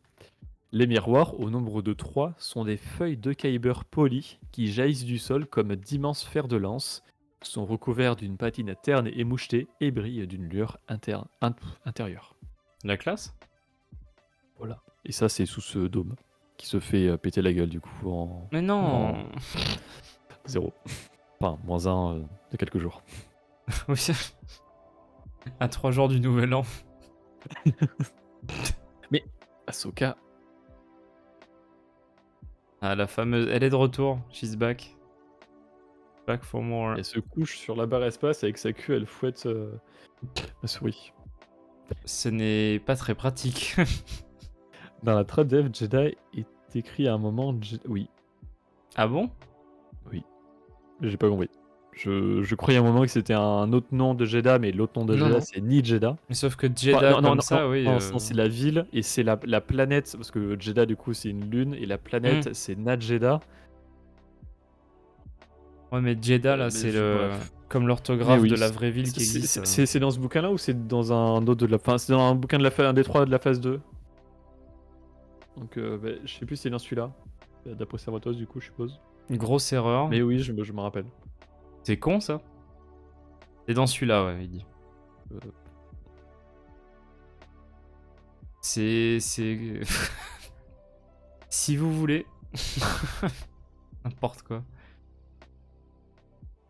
Les miroirs, au nombre de 3, sont des feuilles de Kyber polies qui jaillissent du sol comme d'immenses fers de lance, sont recouverts d'une patine terne et mouchetée et brillent d'une lueur intérieure. La classe? Voilà. Et ça, c'est sous ce dôme qui se fait péter la gueule du coup en Mais non. 0. Enfin, -1 de quelques jours. Oui. À 3 jours du nouvel an. Ahsoka, Ah, la fameuse... Elle est de retour. She's back. Back for more. elle se couche sur la barre espace avec sa queue, elle fouette la souris. Ce n'est pas très pratique. Dans la trad dev, Jedi est écrit à un moment... Oui, Ah bon? j'ai pas compris. Je croyais à un moment que c'était un autre nom de Jeddah, mais l'autre nom de Non, Jeddah, non. c'est ni Jeddah. Mais sauf que Jeddah Non, comme ça, oui. non, c'est la ville et c'est la planète, parce que Jeddah du coup c'est une lune et la planète c'est Nad Jeddah. Ouais, mais Jeddah là, mais c'est bref. comme l'orthographe Mais oui, de la vraie ville qui existe. C'est dans ce bouquin-là ou c'est dans un autre de la... Enfin, c'est dans un bouquin de un des 3 de la phase 2. Donc je sais plus si c'est dans celui-là. D'après Servatos du coup je suppose. Une grosse erreur. Mais oui, je me rappelle. C'est con ça. C'est dans celui-là, ouais, il dit. C'est... Si vous voulez. N'importe quoi.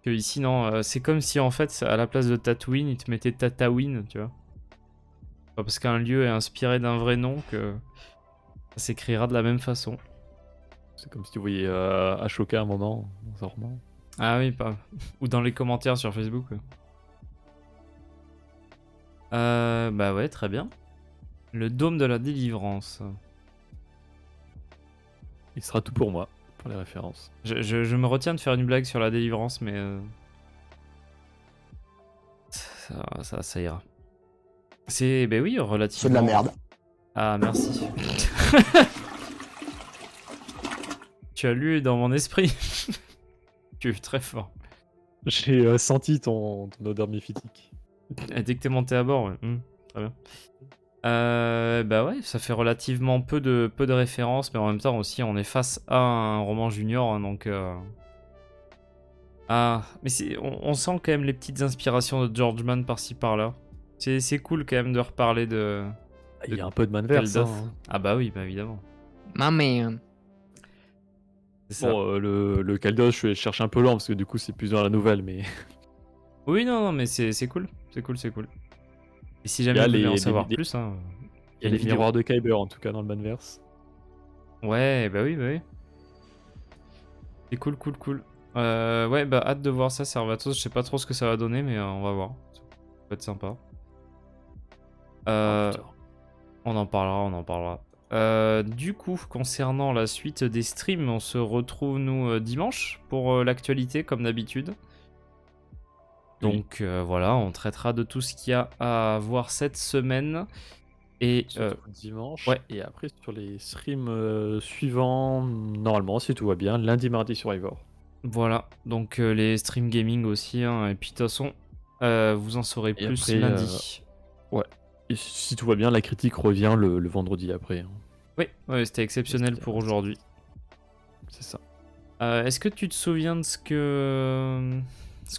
Que ici, non, c'est comme si en fait, à la place de Tatooine, ils te mettaient Tatooine, tu vois. Pas parce qu'un lieu est inspiré d'un vrai nom que ça s'écrira de la même façon. C'est comme si tu voyais Ashoka à un moment dans un roman. Ah oui, pas. Ou dans les commentaires sur Facebook. Ouais. Bah ouais, très bien. Le dôme de la délivrance. Il sera tout pour moi, pour les références. Je me retiens de faire une blague sur la délivrance, mais ça ira. C'est, ben oui, relativement. C'est de la merde. Ah, merci. Tu as lu dans mon esprit. Tu es très fort. J'ai senti ton odeur méphitique. Dès que t'es monté à bord, ouais. Très bien. Bah ouais, ça fait relativement peu de références, mais en même temps aussi, on est face à un roman junior, hein, donc... Ah, mais on sent quand même les petites inspirations de George Mann par-ci par-là. C'est cool quand même de reparler Il y de a un peu de Manverse. Kaldoth. Hein. Ah bah oui, bah évidemment. Ma man. C'est ça. Bon, le Kaldos, je cherche un peu lent parce que du coup, c'est plus dans la nouvelle, mais Oui, non, mais c'est cool. C'est cool, c'est cool. Et si il y jamais a vous voulez en les, savoir plus, hein, il y a les les vidéos. miroirs de Kyber en tout cas dans le Manverse. Ouais, bah oui, bah oui. C'est cool, cool, cool. Ouais, bah hâte de voir ça, Servatos. Je sais pas trop ce que ça va donner, mais on va voir. Ça peut être sympa. Ah, Euh, putain. on en parlera, on en parlera. Du coup, concernant la suite des streams, on se retrouve nous dimanche pour l'actualité comme d'habitude. Oui. Donc voilà, on traitera de tout ce qu'il y a à voir cette semaine. Et Surtout dimanche. ouais. Et après, sur les streams suivants, normalement, si tout va bien, lundi, mardi Survivor. Voilà, donc les stream gaming aussi, hein, et puis de toute façon, vous en saurez Et plus après, lundi. ouais. Et si tout va bien, la critique revient le vendredi après. Hein. Oui, ouais, c'était exceptionnel C'est- pour aujourd'hui. C'est ça. Est-ce que tu te souviens de ce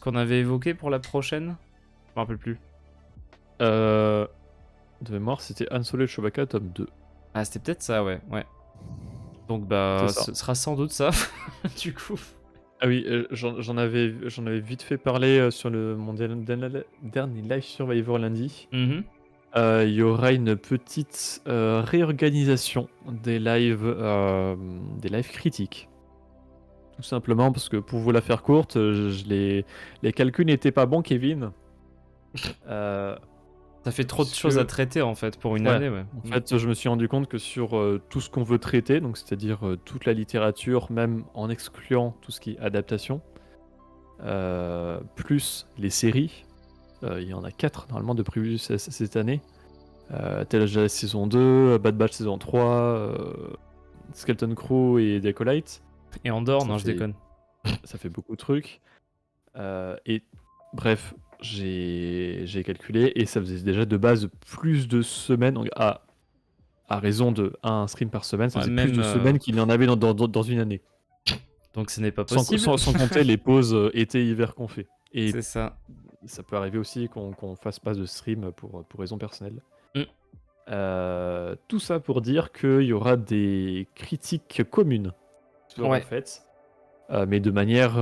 qu'on avait évoqué pour la prochaine? Je me rappelle plus. De mémoire, c'était Han Solo et Chewbacca, tome 2. Ah, c'était peut-être ça, ouais, ouais. Donc bah, C'est ça. ce sera sans doute ça, du coup. Ah oui, j'en avais vite fait parler sur mon dernier live Survivor lundi. Mhm. Il y aura une petite réorganisation des lives critiques. Tout simplement parce que pour vous la faire courte, les calculs n'étaient pas bons, Kevin. Euh, Ça fait trop de puisque- choses à traiter en fait pour une Ouais, année, ouais. en fait, je me suis rendu compte que sur tout ce qu'on veut traiter, donc c'est-à-dire toute la littérature, même en excluant tout ce qui est adaptation, plus les séries, il y en a 4 normalement de prévues cette année. Tales saison 2, Bad Batch saison 3, Skeleton Crew et Decolite. Et Andorre, Ça non, je fait- déconne. Ça fait beaucoup de trucs. Et bref, j'ai calculé et ça faisait déjà de base plus de semaines, donc à raison de un stream par semaine, ça Ouais, faisait même, plus de semaines qu'il y en avait dans une année. Donc ce n'est pas Sans, possible. sans compter les pauses été-hiver qu'on fait. Et C'est ça. ça peut arriver aussi qu'on fasse pas de stream pour raisons personnelles. Mm. Tout ça pour dire qu'il y aura des critiques communes seront Ouais. faites, mais de manière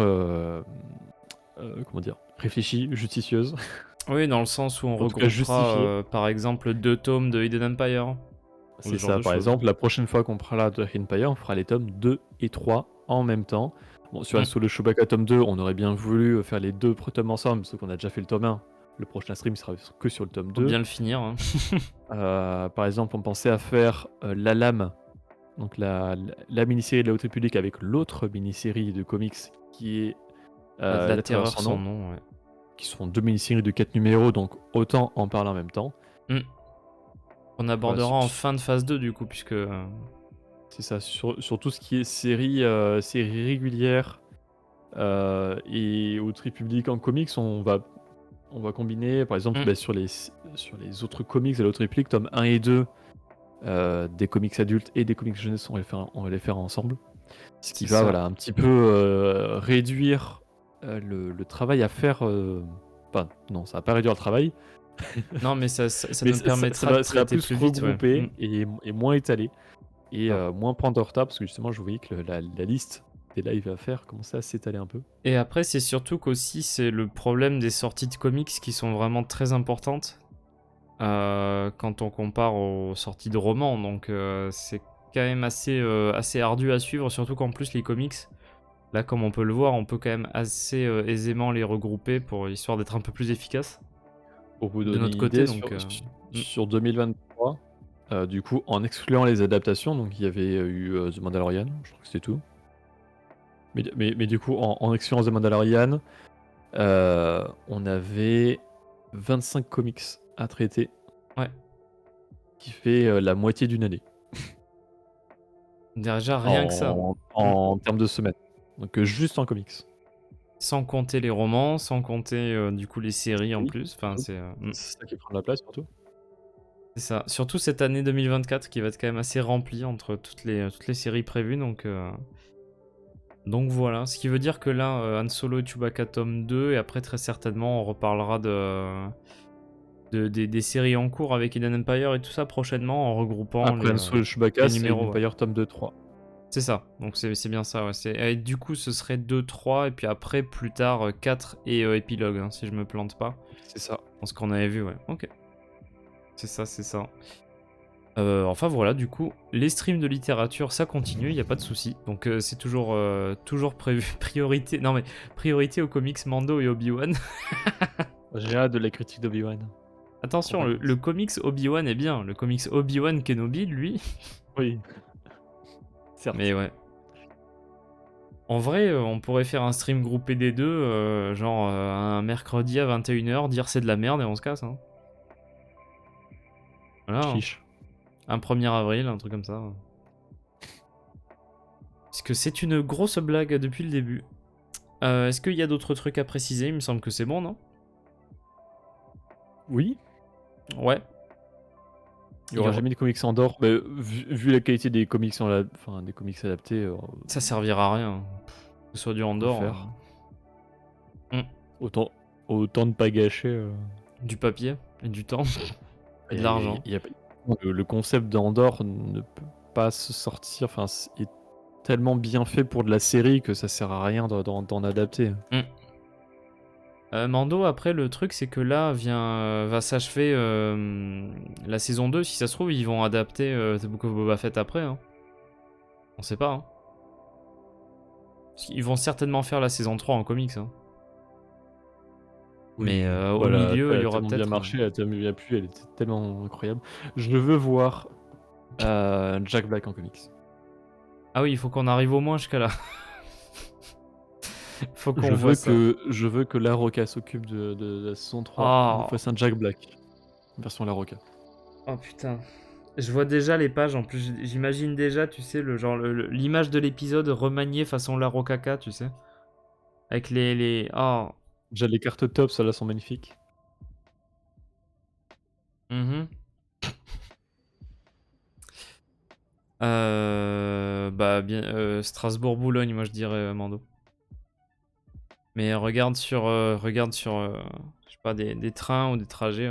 comment dire, réfléchie, justicieuse. Oui, dans le sens où on En tout cas, justifié. regroupera par exemple 2 tomes de Hidden Empire. Ou ce C'est genre ça, de par choses. exemple, la prochaine fois qu'on fera la de Empire, on fera les tomes 2 et 3 en même temps. Bon, sur le Chewbacca tome 2, on aurait bien voulu faire les deux tomes ensemble, sauf qu'on a déjà fait le tome 1. Le prochain stream sera que sur le tome Faut 2. bien le finir. Hein. Par exemple, on pensait à faire La Lame, donc la mini-série de la Haute République avec l'autre mini-série de comics qui est La terreur sans nom, ouais. qui sont 2 mini-séries de 4 numéros, donc autant en parler en même temps. On abordera en fin de phase 2 du coup, puisque... C'est ça, sur tout ce qui est série régulière et Haute République en comics, on va combiner, par exemple, sur les autres comics de la Haute République, tome 1 et 2, des comics adultes et des comics jeunesse, on va les faire ensemble. Ce qui C'est va ça. un petit peu réduire le travail à faire. Enfin, non, ça va pas réduire le travail. Non, mais ça Mais nous permettra de ça va traiter plus plus vite, ouais. regrouper et moins étalé. Et Ah. moins prendre de retard, parce que justement, je voyais que la liste des lives à faire commençait à s'étaler un peu. Et après, c'est surtout qu'aussi, c'est le problème des sorties de comics qui sont vraiment très importantes quand on compare aux sorties de romans. Donc, c'est quand même assez ardu à suivre, surtout qu'en plus, les comics, là, comme on peut le voir, on peut quand même assez aisément les regrouper pour histoire d'être un peu plus efficace. Pour vous De donner notre une côté, idée, donc, sur 2023, du coup, en excluant les adaptations, donc il y avait eu The Mandalorian, je crois que c'était tout. Mais du coup, en excluant The Mandalorian, on avait 25 comics à traiter. Ouais. Qui fait la moitié d'une année. Déjà, rien que ça. En termes de semaines. Donc juste en comics. Sans compter les romans, sans compter du coup les séries en Oui, plus. Enfin, c'est ça qui prend de la place surtout. C'est ça. Surtout cette année 2024 qui va être quand même assez remplie entre toutes les séries prévues. Donc voilà. Ce qui veut dire que là, Han Solo et Chewbacca tome 2. Et après, très certainement, on reparlera des séries en cours avec Hidden Empire et tout ça prochainement en regroupant Après Han Solo et Chewbacca, les c'est numéros. Ouais. Empire tome 2-3. C'est ça. Donc c'est bien ça. Ouais. Et du coup, ce serait 2, 3. Et puis après, plus tard, 4 et épilogue, hein, si je me plante pas. C'est ça. Dans ce qu'on avait vu, ouais. Ok. C'est ça. Enfin voilà, du coup, les streams de littérature, ça continue, il n'y a pas de souci. Donc c'est toujours prévu. Priorité aux comics Mando et Obi-Wan. J'ai hâte de la critique d'Obi-Wan. Attention, le comics Obi-Wan est bien. Le comics Obi-Wan Kenobi, lui. Oui. Certes. Mais ouais. En vrai, on pourrait faire un stream groupé des deux, genre un mercredi à 21h, dire c'est de la merde et on se casse. Hein. Voilà. Hein. Chiche. Un 1er avril, un truc comme ça. Parce que c'est une grosse blague depuis le début. Est-ce qu'il y a d'autres trucs à préciser? Il me semble que c'est bon, non? Oui. Ouais. Il n'y aura jamais de comics Andorre. Mais vu la qualité des comics, des comics adaptés, Ça servira à rien. Que ce soit du Andorre. faire. Autant de pas gâcher. Du papier et du temps. Et de l'argent. Le concept d'Andorre ne peut pas se sortir. Enfin, est tellement bien fait pour de la série que ça sert à rien d'en adapter. Mando, après, le truc, c'est que là va s'achever la saison 2. Si ça se trouve, ils vont adapter The Book of Boba Fett après. Hein. On sait pas. Hein. Ils vont certainement faire la saison 3 en comics. Hein. Mais au milieu, il y aura peut-être... Elle a bien marché, elle a tellement bien plu, elle était tellement incroyable. Je veux voir Jack Black en comics. Ah oui, il faut qu'on arrive au moins jusqu'à là. Faut qu'on voit ça. Je veux que La Roca s'occupe de la saison 3. On fasse un Jack Black. Version La Roca. Oh putain. Je vois déjà les pages, en plus j'imagine déjà, tu sais, l'image de l'épisode remaniée façon La Rocaca, tu sais. Avec les... Oh. Déjà les cartes top, ça là sont magnifiques. Bah bien, Strasbourg-Boulogne, moi je dirais Mando. Mais regarde sur, je sais pas, des trains ou des trajets.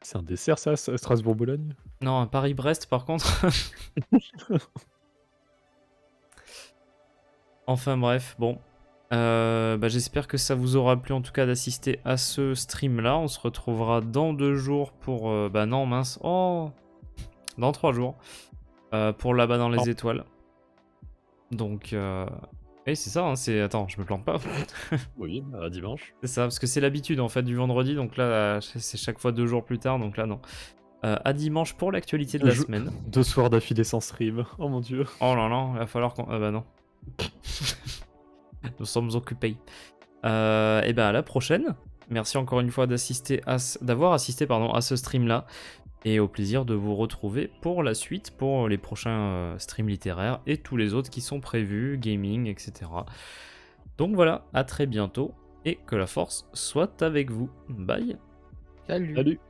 C'est un dessert ça, Strasbourg-Boulogne? Non, Paris-Brest par contre. Enfin bref, bon. Bah, j'espère que ça vous aura plu en tout cas d'assister à ce stream là. On se retrouvera dans 2 jours pour... bah non mince. Oh, dans 3 jours. Pour là-bas dans les étoiles. Donc... Et c'est ça, hein, c'est... Attends, je me plante pas. Oui, dimanche. C'est ça, parce que c'est l'habitude en fait du vendredi. Donc là, c'est chaque fois 2 jours plus tard. Donc là, non. À dimanche pour l'actualité de la semaine. 2 soirs d'affilée sans stream. Oh mon dieu. Oh là là, il va falloir qu'on... Ah bah non. Nous sommes occupés. Et ben à la prochaine. Merci encore une fois d'avoir assisté à ce stream là. Et au plaisir de vous retrouver pour la suite, pour les prochains streams littéraires et tous les autres qui sont prévus, gaming, etc. Donc voilà, à très bientôt et que la force soit avec vous. Bye. Salut. Salut.